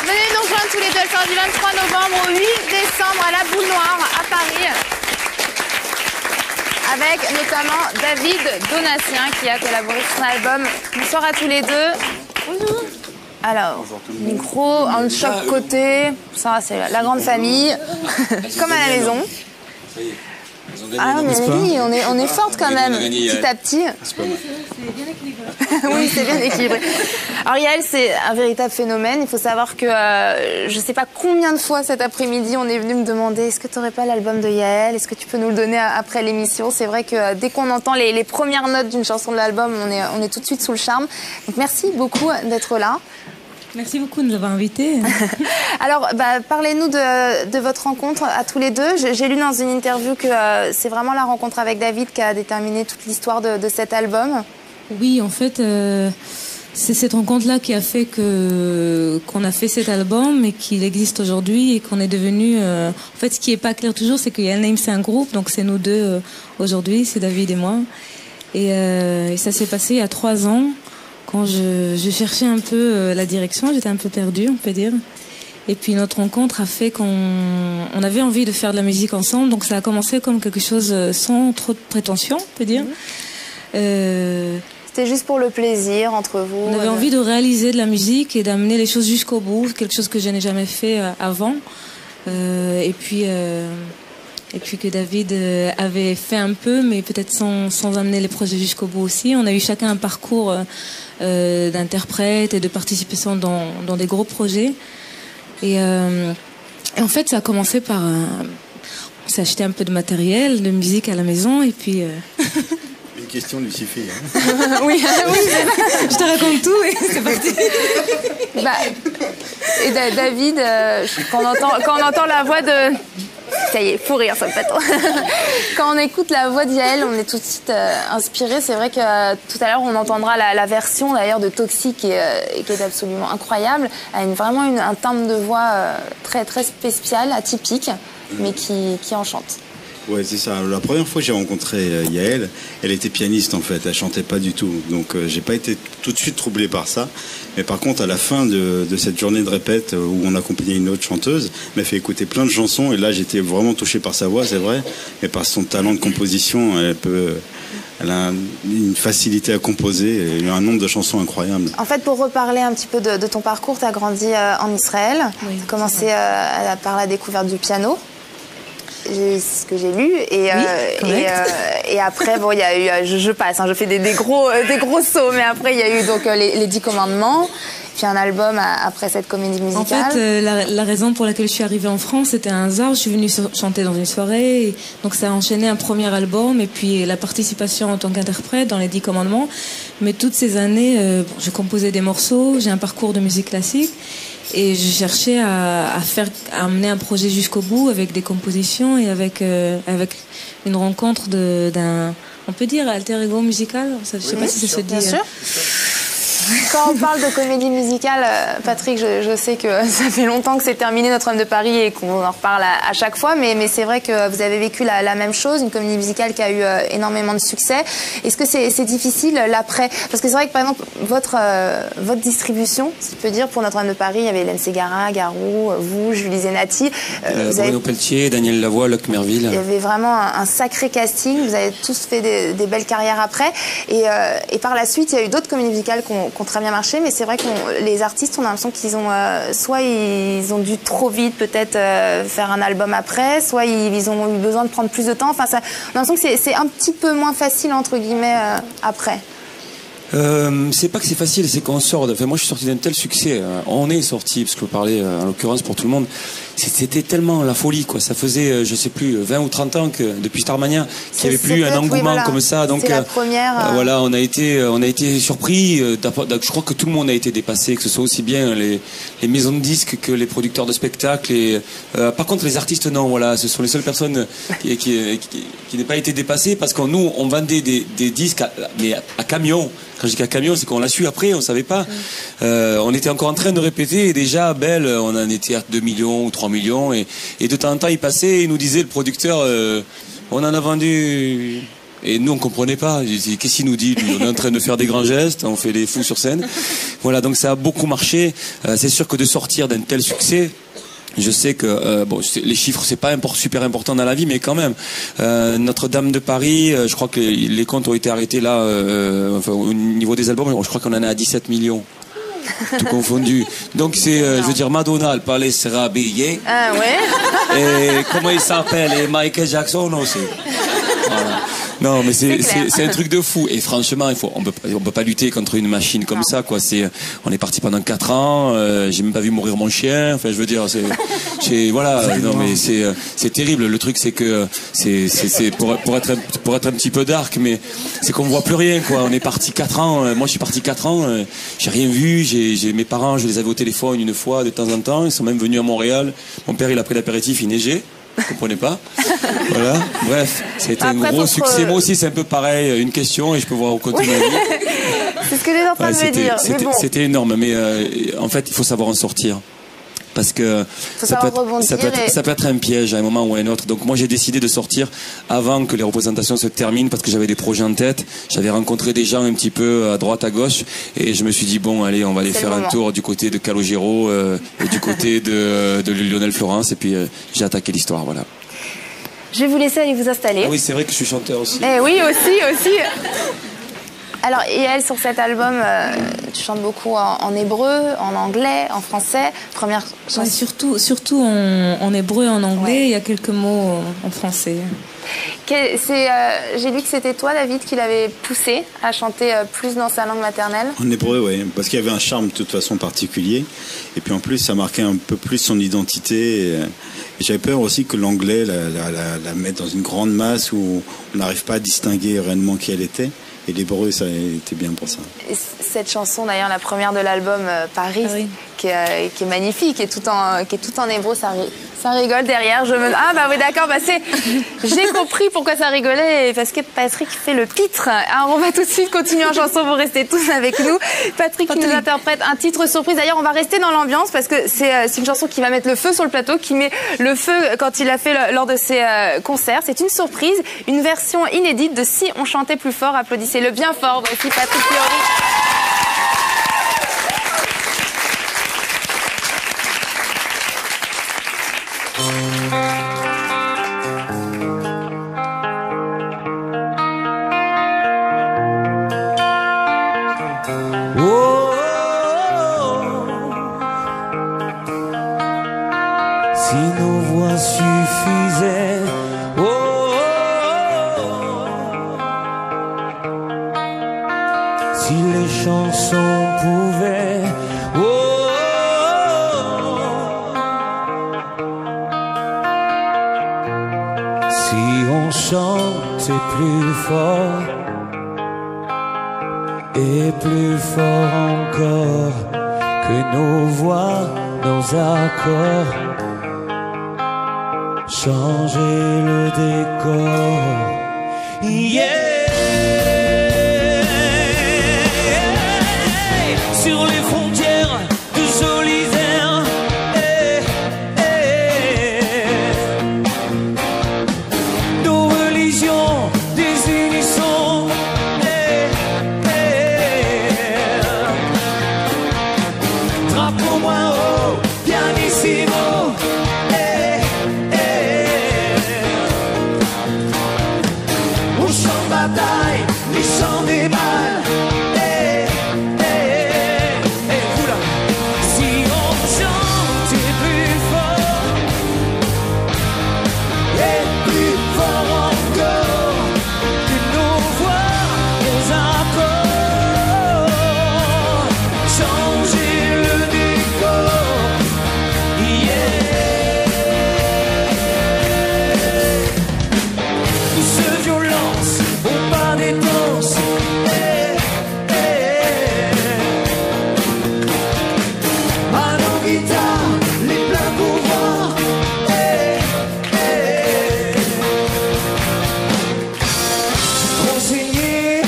Venez nous rejoindre tous les deux. Elle sera du 23 novembre au 8 décembre à la Boule Noire à Paris. avec notamment David Donatien qui a collaboré sur son album. Bonsoir à tous les deux. Bonjour. Alors, micro, un de chaque côté. Ça, c'est la grande famille, comme à la maison. Ça y est. Ah mais oui, on est forte quand même, petit à petit. C'est pas mal. C'est bien équilibré. Oui, c'est bien équilibré. Alors Yael, c'est un véritable phénomène. Il faut savoir que je sais pas combien de fois cet après-midi on est venu me demander est-ce que tu n'aurais pas l'album de Yael, est-ce que tu peux nous le donner après l'émission. C'est vrai que dès qu'on entend les premières notes d'une chanson de l'album, on est tout de suite sous le charme. Donc merci beaucoup d'être là. Merci beaucoup de nous avoir invités. Alors, parlez-nous de votre rencontre à tous les deux. J'ai lu dans une interview que c'est vraiment la rencontre avec David qui a déterminé toute l'histoire de cet album. Oui, en fait, c'est cette rencontre-là qui a fait qu'on a fait cet album et qu'il existe aujourd'hui et qu'on est devenu... en fait, ce qui n'est pas clair toujours, c'est que Yael Naïm, c'est un groupe, donc c'est nous deux aujourd'hui, c'est David et moi. Et ça s'est passé il y a 3 ans. Quand je cherchais un peu la direction, j'étais un peu perdue, on peut dire. Et puis notre rencontre a fait qu'on avait envie de faire de la musique ensemble, donc ça a commencé comme quelque chose sans trop de prétention, on peut dire. C'était juste pour le plaisir entre vous. On avait envie de réaliser de la musique et d'amener les choses jusqu'au bout, quelque chose que je n'ai jamais fait avant. Et puis que David avait fait un peu, mais peut-être sans amener les projets jusqu'au bout aussi. On a eu chacun un parcours d'interprète et de participation dans des gros projets. Et en fait, ça a commencé par... on s'est acheté un peu de matériel, de musique à la maison, et puis... Une question lui suffit. Oui, je te raconte tout et c'est parti. Et David, quand on entend la voix de... Ça y est, faut rire, ça me fait trop. Quand on écoute la voix d'Yael, on est tout de suite inspiré. C'est vrai que tout à l'heure, on entendra la version d'ailleurs de Toxic qui est absolument incroyable. Elle a vraiment un timbre de voix très, très spécial, atypique, mais qui enchante. Ouais, c'est ça. La première fois que j'ai rencontré Yael, elle était pianiste en fait, elle chantait pas du tout. Donc j'ai pas été tout de suite troublé par ça. Mais par contre, à la fin de cette journée de répète où on accompagnait une autre chanteuse, elle m'a fait écouter plein de chansons et là j'étais vraiment touché par sa voix, c'est vrai, mais par son talent de composition, elle a une facilité à composer et un nombre de chansons incroyables. En fait, pour reparler un petit peu de ton parcours, tu as grandi en Israël, tu as commencé par la découverte du piano. C'est ce que j'ai lu et après bon il y a eu je passe je fais des gros sauts mais après il y a eu donc les 10 commandements puis un album après cette comédie musicale. En fait la raison pour laquelle je suis arrivée en France c'était un hasard. Je suis venue chanter dans une soirée et donc ça a enchaîné un premier album et puis la participation en tant qu'interprète dans les 10 commandements. Mais toutes ces années je composais des morceaux, j'ai un parcours de musique classique. Et je cherchais à amener un projet jusqu'au bout avec des compositions et avec une rencontre d'un, on peut dire, alter ego musical. Je sais pas si ça se dit. Bien sûr. Quand on parle de comédie musicale, Patrick, je sais que ça fait longtemps que c'est terminé Notre-Dame de Paris et qu'on en reparle à chaque fois, mais c'est vrai que vous avez vécu la même chose, une comédie musicale qui a eu énormément de succès. Est-ce que c'est difficile l'après? Parce que c'est vrai que par exemple, votre distribution, si je peux dire, pour Notre-Dame de Paris, il y avait Hélène Ségara, Garou, vous, Julie Zenati. Bruno Pelletier, Daniel Lavoie, Luc Merville. Il y avait vraiment un sacré casting, vous avez tous fait des belles carrières après. Et par la suite, il y a eu d'autres comédies musicales qui ont très bien marché, mais c'est vrai que les artistes, on a l'impression qu'ils ont soit ils ont dû trop vite peut-être faire un album après, soit ils ont eu besoin de prendre plus de temps. Enfin, on a l'impression que c'est un petit peu moins facile entre guillemets après. C'est pas que c'est facile, c'est qu'on sort. Enfin, moi, je suis sorti d'un tel succès. On est sorti, parce que vous parlez en l'occurrence pour tout le monde. C'était tellement la folie, quoi. Ça faisait, je sais plus, 20 ou 30 ans que depuis Starmania, qu'il n'y avait plus un engouement comme ça. Donc, c'est la première. voilà, on a été surpris. Je crois que tout le monde a été dépassé, que ce soit aussi bien les maisons de disques que les producteurs de spectacles. Par contre, les artistes, non. Voilà, ce sont les seules personnes qui n'aient pas été dépassées, parce que nous, on vendait des disques mais à camion. Quand je dis qu'à camion, c'est qu'on l'a su après, on savait pas. On était encore en train de répéter et déjà, Belle, on en était à 2 millions ou 3 millions et de temps en temps, il passait et il nous disait, le producteur, on en a vendu... Et nous, on comprenait pas. Qu'est-ce qu'il nous dit, lui? On est en train de faire des grands gestes, on fait les fous sur scène. Voilà, donc ça a beaucoup marché. C'est sûr que de sortir d'un tel succès... Je sais que les chiffres c'est pas super important dans la vie, mais quand même Notre-Dame de Paris, je crois que les comptes ont été arrêtés là au niveau des albums, je crois qu'on en est à 17 millions. Tout confondu. Donc c'est, je veux dire, Madonna, le palais sera habillé. Ah ouais. Et comment il s'appelle? Et Michael Jackson aussi. Voilà. Non, mais c'est un truc de fou. Et franchement, on peut pas lutter contre une machine comme ça, quoi. On est parti pendant 4 ans. J'ai même pas vu mourir mon chien. Enfin, je veux dire, voilà. Non, mais c'est terrible. Le truc, c'est que c'est pour être un petit peu dark, mais c'est qu'on voit plus rien, quoi. On est parti 4 ans. Moi, je suis parti 4 ans. J'ai rien vu. J'ai mes parents, je les avais au téléphone une fois de temps en temps. Ils sont même venus à Montréal. Mon père, il a pris l'apéritif, il neigeait. Vous comprenez pas? Voilà. Bref, c'était un gros succès. Moi aussi, c'est un peu pareil. Une question et je peux vous raconter ma vie. C'est ce que j'étais en train de me dire. C'était énorme, mais en fait, il faut savoir en sortir. Parce que ça peut être un piège à un moment ou à un autre. Donc moi j'ai décidé de sortir avant que les représentations se terminent parce que j'avais des projets en tête. J'avais rencontré des gens un petit peu à droite, à gauche et je me suis dit bon allez on va aller faire un tour du côté de Calogero et du côté de Lionel Florence et puis j'ai attaqué l'histoire, voilà. Je vais vous laisser aller vous installer. Ah oui, c'est vrai que je suis chanteur aussi. Eh oui, aussi. Alors, et elle, sur cet album, tu chantes beaucoup en hébreu, en anglais, en français. Première chanson. Ouais, surtout en hébreu et en anglais. Ouais. Il y a quelques mots en français. J'ai lu que c'était toi, David, qui l'avait poussé à chanter plus dans sa langue maternelle. En hébreu, oui, parce qu'il y avait un charme de toute façon particulier. Et puis en plus, ça marquait un peu plus son identité. Et j'avais peur aussi que l'anglais la mette dans une grande masse où on n'arrive pas à distinguer réellement qui elle était. Et l'hébreu, ça a été bien pour ça. Et cette chanson, d'ailleurs, la première de l'album Paris, qui est magnifique, qui est tout en hébreu, ça rigole derrière. Ah bah oui, d'accord, j'ai compris pourquoi ça rigolait, parce que Patrick fait le pitre. Alors on va tout de suite continuer en chanson, vous restez tous avec nous. Patrick qui nous interprète un titre surprise. D'ailleurs, on va rester dans l'ambiance parce que c'est une chanson qui va mettre le feu sur le plateau, qui met le feu quand il a fait lors de ses concerts. C'est une surprise, une version inédite de Si on chantait plus fort. Applaudissez-le bien fort. Voici Patrick Fiori. Si nos voix suffisaient, si les chansons pouvaient, si on chantait plus fort et plus fort encore que nos voix, nos accords. Changer le décor, sur les frontières de Solidaire, nos religions désunissons, drapeau moins haut, pianissimo. Les chants des balles, si on chantait plus fort et plus fort encore que nos voix, nos accords, changer le décor, douce violence. Des danses, à nos guitares, les pleins pouvoirs, j'ai trop saigné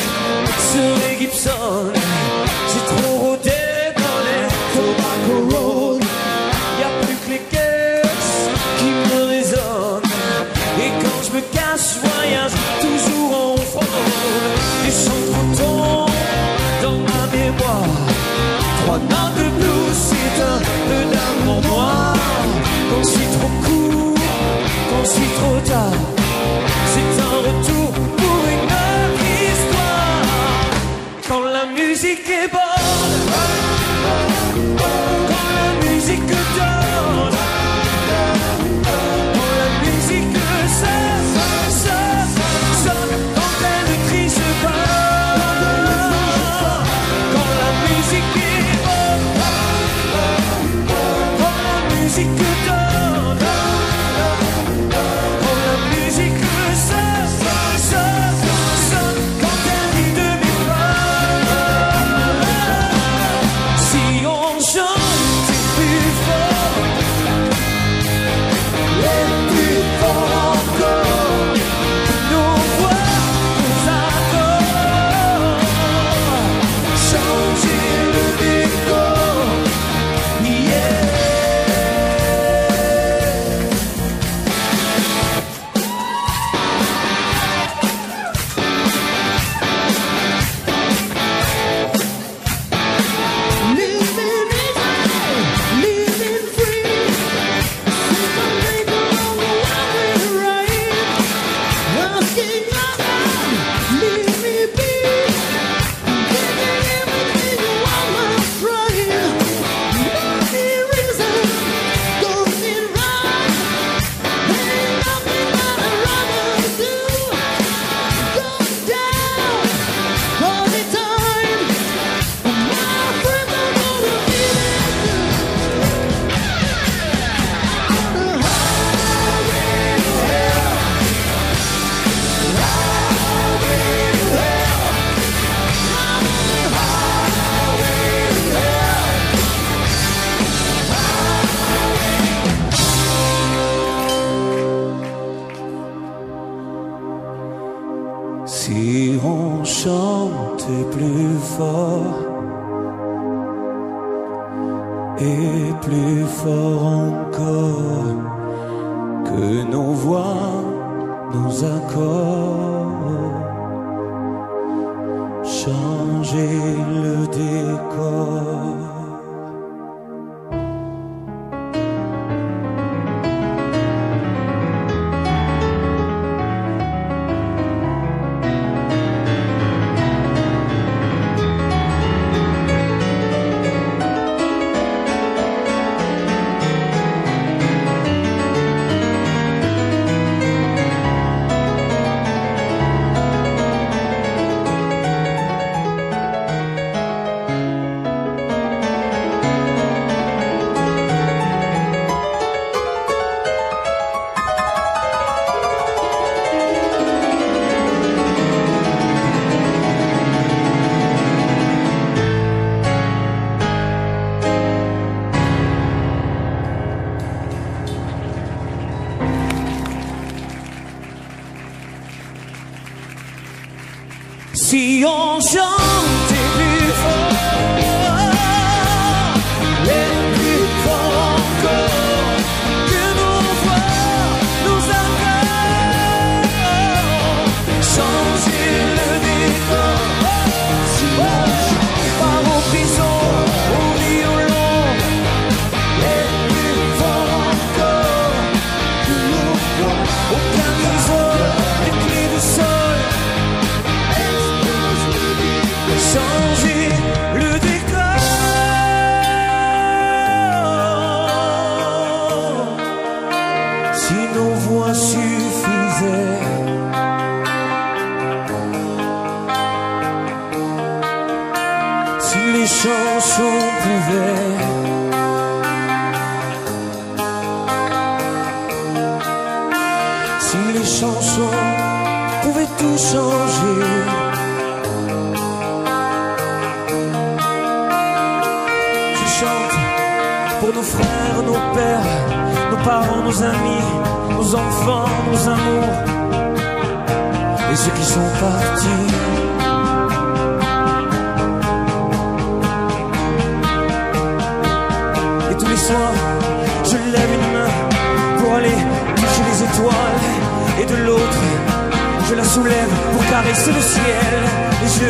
sur les Gibson, j'ai trop rodé dans les Tobacco Road, y'a plus que les caisses qui me résonnent, et quand je me cache, je voyage toujours en front. Les chants tombent dans ma mémoire. 3 notes de blues, c'est un peu d'amour noir. Quand je suis trop court, quand je suis trop tard, c'est un retour pour une autre histoire. Quand la musique est bonne, quand la musique donne, quand la musique sonne, quand elle crie se bat, quand la musique est bonne, quand la musique donne, quand la musique sonne, quand elle dit de mes pas. Si on chante plus fort, et plus fort encore, nos voix, nos accords, changer le décor, yeah. Living free, something along the way right. Asking God, leave me be, giving everything you want my pride. Any reason, don't need right. Ain't nothing that I'd rather do. Go down all the time. My friends are gonna be there too. Si on chantait plus fort et plus fort encore, que nos voix, nos accords, changer le décor. Si on chantait plus fort et plus fort encore, que nos voix, nos accords, changer le décor. Si on part au prison, au violon, et plus fort encore, que nos voix, au camisole, les clés de sol. Changer le décor. Si nos voix suffisaient, si les chansons pouvaient tout changer. Pour nos frères, nos pères, nos parents, nos amis, nos enfants, nos amours et ceux qui sont partis. Et tous les soirs, je lève une main pour aller toucher les étoiles, et de l'autre, je la soulève pour caresser le ciel. Et je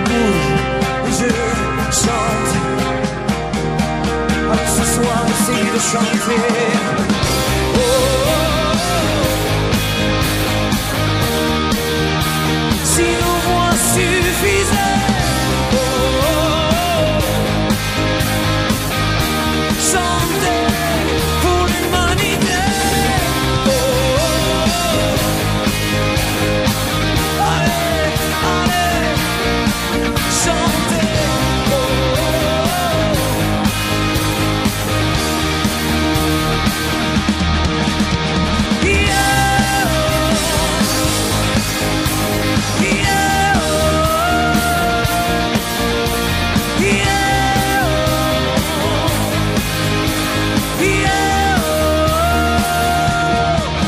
bouge, et je chante. ce soir, essaye de chanter. Oh, oh, oh. Si nos voix suffisaient. Oh, oh, oh. Chanter pour l'humanité. Oh, oh, oh. Allez, allez, chanter. Oh, oh, oh.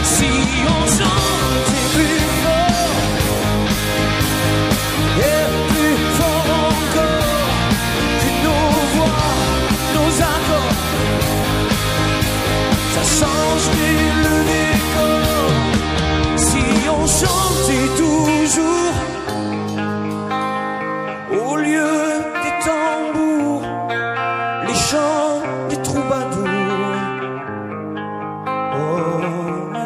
Si on chantait plus fort et plus fort encore que nos voix, nos accords, ça changerait le décor. Si on chantait toujours au lieu des tambours, les chants des troubadours. Oh, oh.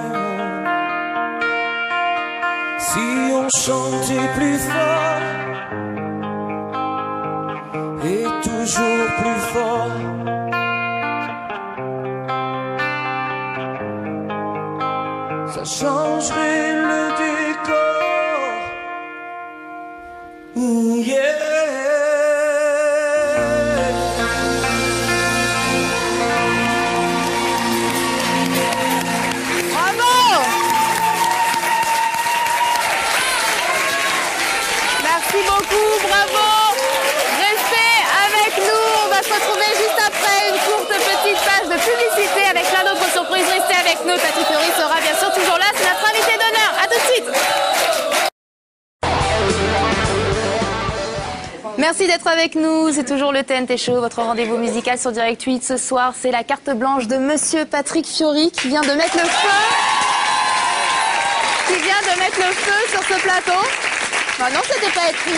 Si on chantait plus fort et toujours plus fort, ça changerait le décor. Ooh, yeah. Bravo! Merci beaucoup, bravo! Restez avec nous, on va se retrouver juste après une courte petite page de publicité avec plein d'autres surprises. Restez avec nous, Patrick Fiori sera bien sûr toujours là, c'est notre invité d'honneur. À tout de suite! Merci d'être avec nous, c'est toujours le TNT Show, votre rendez-vous musical sur Direct 8. Ce soir, c'est la carte blanche de Monsieur Patrick Fiori qui vient de mettre le feu. Sur ce plateau. Bah non, c'était pas écrit.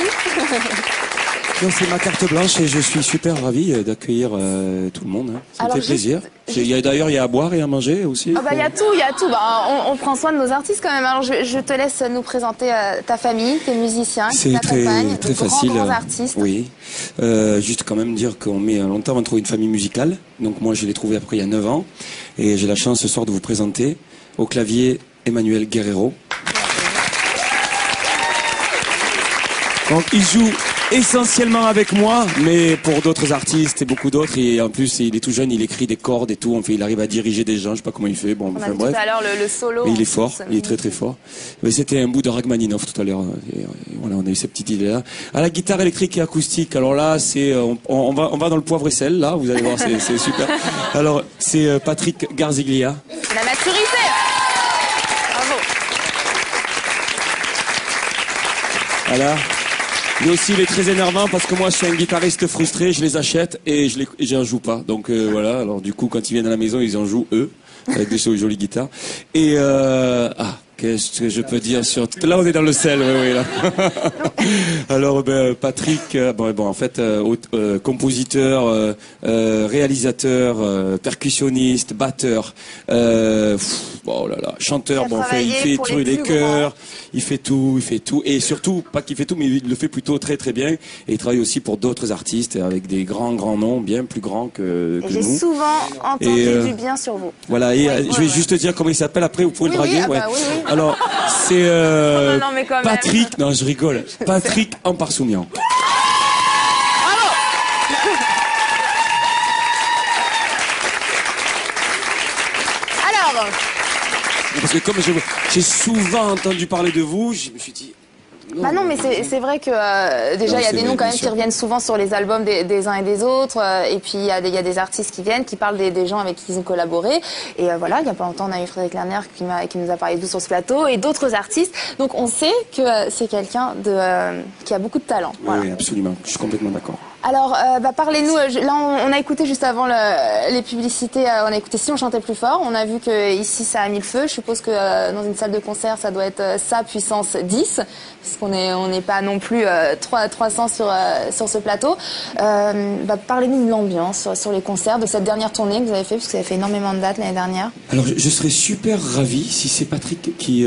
Non, c'est ma carte blanche et je suis super ravi d'accueillir tout le monde. Hein. Ça me fait plaisir. D'ailleurs, il y a à boire et à manger aussi. Ah bah il y a tout. Bah, on prend soin de nos artistes quand même. Alors je te laisse nous présenter ta famille, tes musiciens qui t'accompagnent, très facile. Grands artistes. Oui. Juste quand même dire qu'on met longtemps avant de trouver une famille musicale. Donc moi, je l'ai trouvé après il y a 9 ans et j'ai la chance ce soir de vous présenter au clavier Emmanuel Guerrero. Donc il joue essentiellement avec moi, mais pour d'autres artistes et beaucoup d'autres. Et en plus, il est tout jeune, il écrit des cordes et tout. Enfin, il arrive à diriger des gens. Je sais pas comment il fait. Bon, on a vu tout à l'heure le solo. Et il est fort, il est très très fort. Mais c'était un bout de Rachmaninov tout à l'heure. Voilà, on a eu cette petite idée-là. À la guitare électrique et acoustique. Alors là, c'est on va dans le poivre et sel. Là, vous allez voir, c'est super. Alors c'est Patrick Garziglia. La maturité. Bravo. Voilà. Mais aussi, il est très énervant parce que moi, je suis un guitariste frustré, je les achète et j'en joue pas. Donc voilà, alors du coup, quand ils viennent à la maison, ils en jouent eux, avec des jolies guitares. Et qu'est-ce que je peux dire sur... Là, on est dans le sel, oui, là. Alors, Patrick, en fait, compositeur, réalisateur, percussionniste, batteur, oh là là, chanteur, il fait tout, les chœurs, il fait tout. Et surtout, pas qu'il fait tout, mais il le fait plutôt très très bien. Et il travaille aussi pour d'autres artistes avec des grands noms, bien plus grands que nous. J'ai souvent entendu du bien sur vous. Voilà, et je vais juste te dire comment il s'appelle après, vous pouvez le draguer. Oui. Alors, c'est non, mais quand Patrick, non je rigole, Patrick Amparsoumian. Bravo. Alors, parce que comme j'ai souvent entendu parler de vous, je me suis dit... Non, mais c'est vrai que déjà il y a des noms quand même qui reviennent souvent sur les albums des uns et des autres, et puis il y a des artistes qui viennent, qui parlent des gens avec qui ils ont collaboré, et voilà, il n'y a pas longtemps on a eu Frédéric Lerner qui nous a parlé de vous sur ce plateau, et d'autres artistes, donc on sait que c'est quelqu'un qui a beaucoup de talent. Voilà. Oui, absolument, je suis complètement d'accord. Alors, parlez-nous. Là, on a écouté juste avant les publicités. On a écouté Si on chantait plus fort. On a vu que ici, ça a mis le feu. Je suppose que dans une salle de concert, ça doit être ça puissance 10, puisqu'on n'est pas non plus 300 sur ce plateau. Parlez-nous de l'ambiance sur les concerts, de cette dernière tournée que vous avez fait, parce que vous avez fait énormément de dates l'année dernière. Alors, je serais super ravi si c'est Patrick qui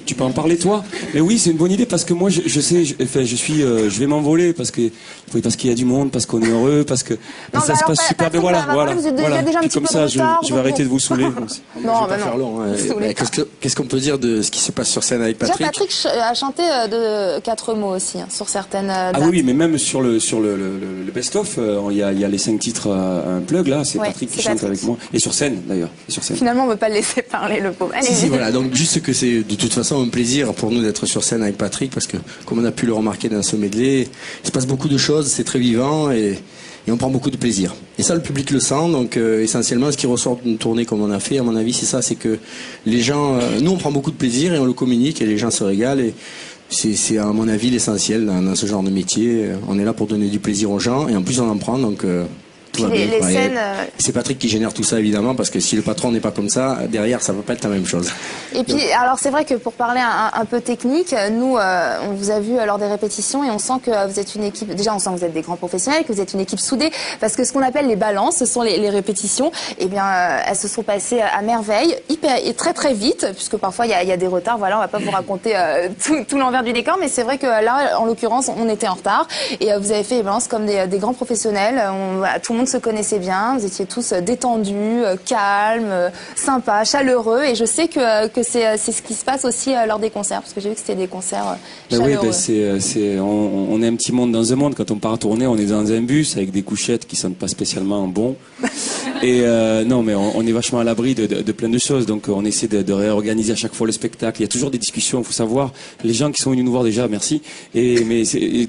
tu peux en parler toi. Mais oui, c'est une bonne idée parce que moi, je vais m'envoler parce qu'il y a du monde, parce qu'on est heureux, parce que ça se passe super bien. Voilà. Vous êtes déjà un petit comme peu ça, de retard, je vais arrêter de vous saouler. Non, pas faire long. Qu'est-ce qu'on peut dire de ce qui se passe sur scène avec Patrick? Déjà, Patrick a chanté de 4 mots aussi sur certaines dates. Ah oui, mais même sur le best-of, il y a les 5 titres un plug là, c'est Patrick qui chante avec moi. Et sur scène d'ailleurs. Finalement, on ne peut pas le laisser parler, le pauvre. Si, voilà, donc juste que c'est de toute façon un plaisir pour nous d'être sur scène avec Patrick, parce que comme on a pu le remarquer dans ce medley, il se passe beaucoup de choses, c'est très vivant et on prend beaucoup de plaisir. Et ça, le public le sent, donc essentiellement ce qui ressort d'une tournée comme on a fait, à mon avis, c'est ça, c'est que les gens, nous on prend beaucoup de plaisir et on le communique et les gens se régalent et c'est à mon avis l'essentiel dans ce genre de métier. On est là pour donner du plaisir aux gens et en plus on en prend, donc tout va bien. Les scènes, c'est Patrick qui génère tout ça évidemment, parce que si le patron n'est pas comme ça, derrière ça va pas être la même chose. Et puis, alors c'est vrai que pour parler un peu technique, nous, on vous a vu lors des répétitions et on sent que vous êtes une équipe, déjà on sent que vous êtes des grands professionnels, que vous êtes une équipe soudée, parce que ce qu'on appelle les balances, ce sont les répétitions, eh bien elles se sont passées à merveille, et très très vite, puisque parfois il y a des retards, voilà, on va pas vous raconter tout l'envers du décor, mais c'est vrai que là, en l'occurrence, on était en retard, et vous avez fait les balances comme des grands professionnels, tout le monde se connaissait bien, vous étiez tous détendus, calmes, sympas, chaleureux, et je sais que c'est ce qui se passe aussi lors des concerts, parce que j'ai vu que c'était des concerts chaleureux. Oui, on est un petit monde dans un monde. Quand on part tourner, on est dans un bus avec des couchettes qui sentent pas spécialement bon. Et non, mais on est vachement à l'abri de plein de choses. Donc on essaie de réorganiser à chaque fois le spectacle. Il y a toujours des discussions, il faut savoir. Les gens qui sont venus nous voir déjà, merci. Mais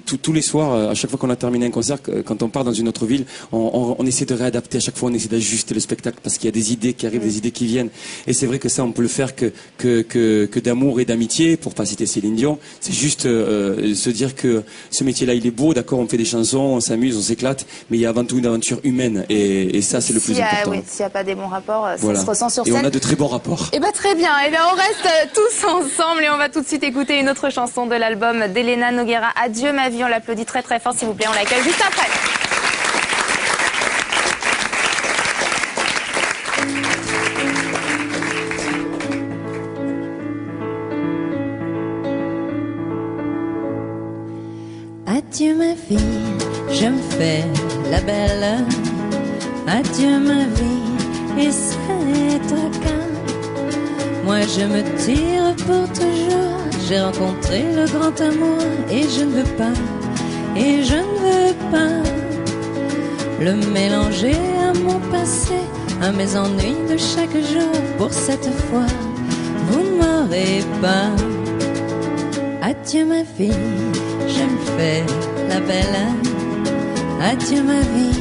tous les soirs, à chaque fois qu'on a terminé un concert, quand on part dans une autre ville, on essaie de réadapter à chaque fois, on essaie d'ajuster le spectacle parce qu'il y a des idées qui arrivent, des idées qui viennent. Et c'est vrai que ça, on peut le faire que d'amour et d'amitié, pour pas citer Céline Dion. C'est juste se dire que ce métier-là, il est beau, d'accord, on fait des chansons, on s'amuse, on s'éclate, mais il y a avant tout une aventure humaine. Et ça, c'est le plus important. Oui, s'il n'y a pas des bons rapports, voilà. Ça se ressent sur scène. Et on a de très bons rapports. Eh bien, très bien. Eh bien, on reste tous ensemble et on va tout de suite écouter une autre chanson de l'album d'Elena Noguera. Adieu ma vie, on l'applaudit très très fort, s'il vous plaît. On l'accueille juste après. Adieu ma vie, je me fais la belle. Adieu ma vie, et c'est toi qu'un. Moi je me tire pour toujours. J'ai rencontré le grand amour et je ne veux pas, et je ne veux pas le mélanger à mon passé, à mes ennuis de chaque jour. Pour cette fois, vous ne m'aurez pas. Adieu ma vie, je me fais la belle. Adieu ma vie,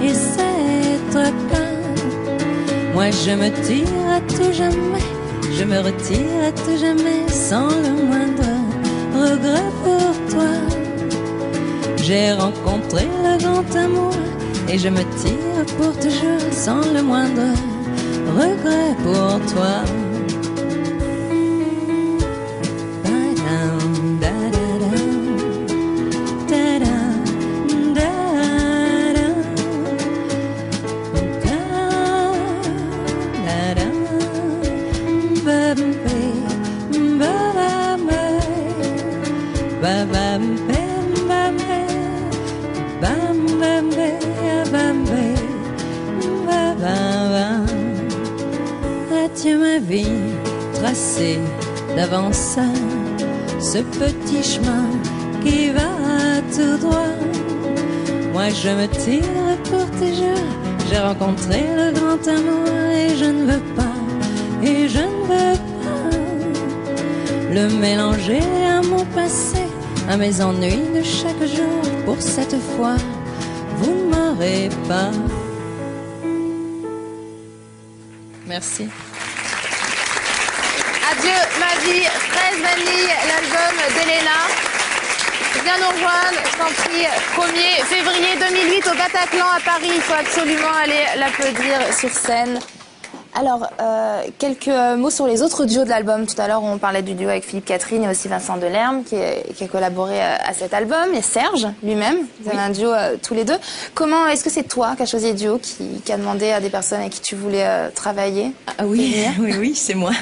et c'est toi qu'un. Moi je me tire à tout jamais, je me retire à tout jamais, sans le moindre regret pour toi. J'ai rencontré le grand amour et je me tire pour toujours, sans le moindre regret pour toi. Adieu ma vie, tracée d'avance, ce petit chemin qui va tout droit. Moi je me tire pour toujours, j'ai rencontré le grand amour et je ne veux pas, et je ne veux pas le mélanger à mon passé, à mes ennuis de chaque jour. Pour cette fois, vous ne m'aurez pas. Merci. Adieu ma vie, 13 vanilles, l'album d'Elena. Viens nous rejoindre, je t'en prie. 1er février 2008 au Bataclan à Paris. Il faut absolument aller l'applaudir sur scène. Alors, quelques mots sur les autres duos de l'album. Tout à l'heure, on parlait du duo avec Philippe Catherine et aussi Vincent Delerme qui a collaboré à cet album. Et Serge lui-même, vous avez un duo tous les deux. Comment est-ce que c'est toi qui as choisi le duo, qui a demandé à des personnes avec qui tu voulais travailler? Ah oui, oui, c'est moi.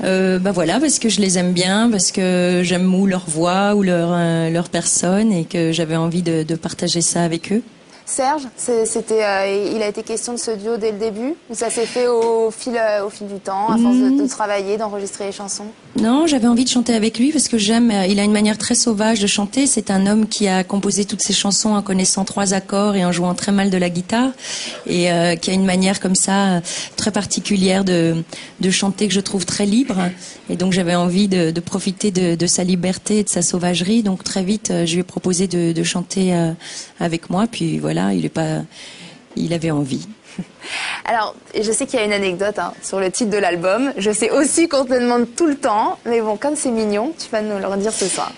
Voilà, parce que je les aime bien, parce que j'aime ou leur voix ou leur personne et que j'avais envie de partager ça avec eux. Serge, il a été question de ce duo dès le début, ou ça s'est fait au fil du temps, à force de travailler, d'enregistrer les chansons? Non, j'avais envie de chanter avec lui parce que il a une manière très sauvage de chanter. C'est un homme qui a composé toutes ses chansons en connaissant 3 accords et en jouant très mal de la guitare, et qui a une manière comme ça très particulière de chanter que je trouve très libre. Et donc j'avais envie de profiter de sa liberté et de sa sauvagerie. Donc très vite, je lui ai proposé de chanter avec moi. Puis voilà, il avait envie. Alors, je sais qu'il y a une anecdote sur le titre de l'album. Je sais aussi qu'on te le demande tout le temps. Mais bon, comme c'est mignon, tu vas nous le redire ce soir.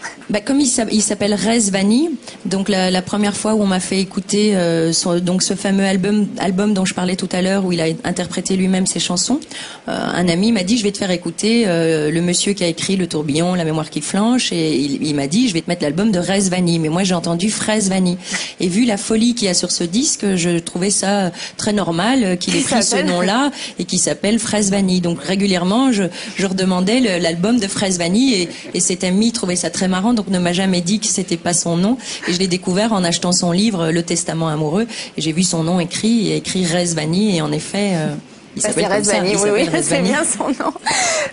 Comme il s'appelle Rezvani, donc la première fois où on m'a fait écouter ce fameux album dont je parlais tout à l'heure, où il a interprété lui-même ses chansons, un ami m'a dit: je vais te faire écouter le monsieur qui a écrit Le Tourbillon, La Mémoire qui flanche, et il m'a dit: je vais te mettre l'album de Rezvani. Mais moi j'ai entendu Frezvani, et vu la folie qu'il y a sur ce disque, je trouvais ça très normal qu'il ait pris ce nom-là et qui s'appelle Frezvani. Donc régulièrement je redemandais l'album de Frezvani, et cet ami trouvait ça très marrant, donc ne m'a jamais dit que c'était pas son nom, et je l'ai découvert en achetant son livre Le Testament amoureux, et j'ai vu son nom écrit Rezvani, et en effet il s'appelle comme ça. Oui, c'est bien son nom.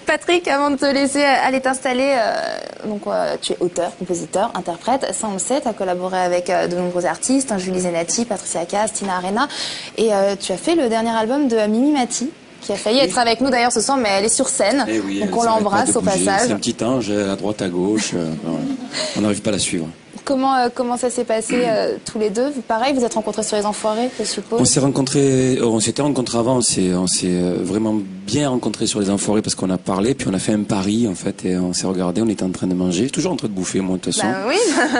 Patrick, avant de te laisser aller t'installer, tu es auteur, compositeur, interprète. Ça, on le sait, tu as collaboré avec de nombreux artistes, Julie Zenati, Patricia Cass, Tina Arena, et tu as fait le dernier album de Mimi Mati, qui a failli être avec nous d'ailleurs ce soir, mais elle est sur scène, donc on l'embrasse au passage. C'est un petit ange, à droite, à gauche, on n'arrive pas à la suivre. Comment ça s'est passé tous les deux? Pareil, vous êtes rencontrés sur Les Enfoirés, je suppose? On s'était rencontrés avant, on s'est vraiment bien rencontrés sur Les Enfoirés parce qu'on a parlé, puis on a fait un pari en fait, et on s'est regardé, on était en train de manger, toujours en train de bouffer moi de toute façon. Oui.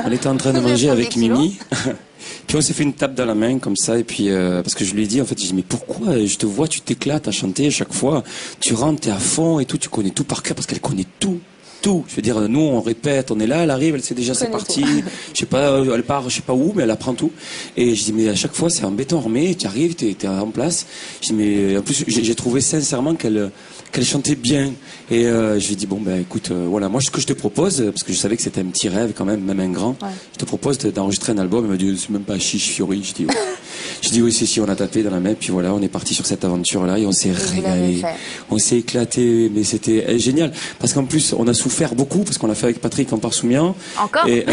On était en train de manger avec Mimi. Puis on s'est fait une tape dans la main comme ça, et puis parce que je lui ai dit en fait, j'ai dit: mais pourquoi je te vois, tu t'éclates à chanter à chaque fois, tu rentres, t'es à fond et tout, tu connais tout par cœur, parce qu'elle connaît tout. Je veux dire, nous on répète, on est là, elle arrive, elle sait déjà c'est parti. Je sais pas, elle part, je sais pas où, mais elle apprend tout. Et je dis: mais à chaque fois c'est embêtant, remets, tu arrives, t'es en place. Je dis: mais en plus j'ai trouvé sincèrement qu'elle chantait bien. Et je lui ai dit: bon écoute, voilà, moi ce que je te propose, parce que je savais que c'était un petit rêve quand même un grand, je te propose d'enregistrer un album. Elle m'a dit: c'est même pas chiche fiori. Je dis: oui. Je dis: oui, si, on a tapé dans la main, puis voilà, on est parti sur cette aventure là et on s'est régalé, on s'est éclaté, mais c'était génial parce qu'en plus on a souffert beaucoup parce qu'on l'a fait avec Patrick en Parsoumian. Encore? Oui.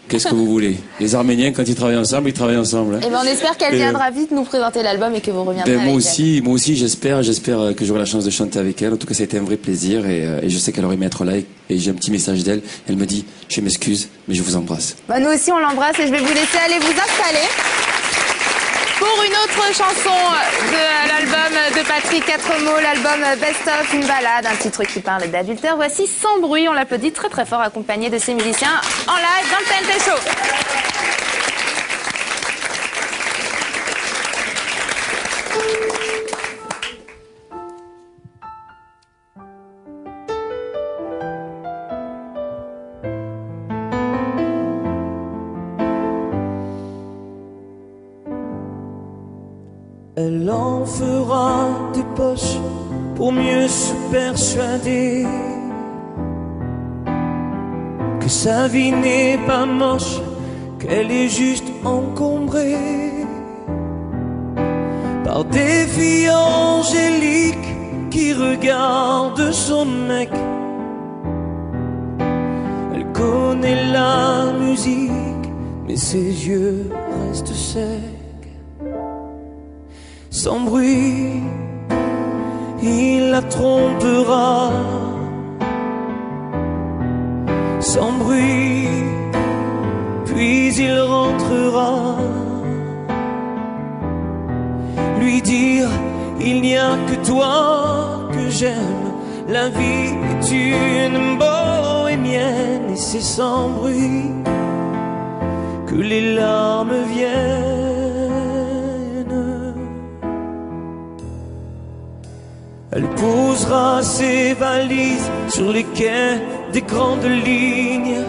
Qu'est-ce que vous voulez? Les Arméniens, quand ils travaillent ensemble, ils travaillent ensemble. Hein. Et on espère qu'elle viendra vite nous présenter l'album et que vous reviendrez avec elle. Moi aussi, j'espère que j'aurai la chance de chanter avec elle. En tout cas, ça a été un vrai plaisir, et je sais qu'elle aurait aimé être là, et j'ai un petit message d'elle. Elle me dit: je m'excuse, mais je vous embrasse. Nous aussi, on l'embrasse, et je vais vous laisser aller vous installer pour une autre chanson de l'album de Patrick, 4 mots, l'album Best of, une balade, un titre qui parle d'adultère. Voici Sans bruit, on l'applaudit très très fort, accompagné de ses musiciens en live dans le TNT Show. Elle en fera des poches pour mieux se persuader que sa vie n'est pas moche, qu'elle est juste encombrée par des filles angéliques qui regardent son mec. Elle connaît la musique, mais ses yeux restent secs. Sans bruit, il la trompera. Sans bruit, puis il rentrera. Lui dire: il n'y a que toi que j'aime. La vie est une bohémienne, et c'est sans bruit que les larmes viennent. Elle posera ses valises sur les quais des grandes lignes.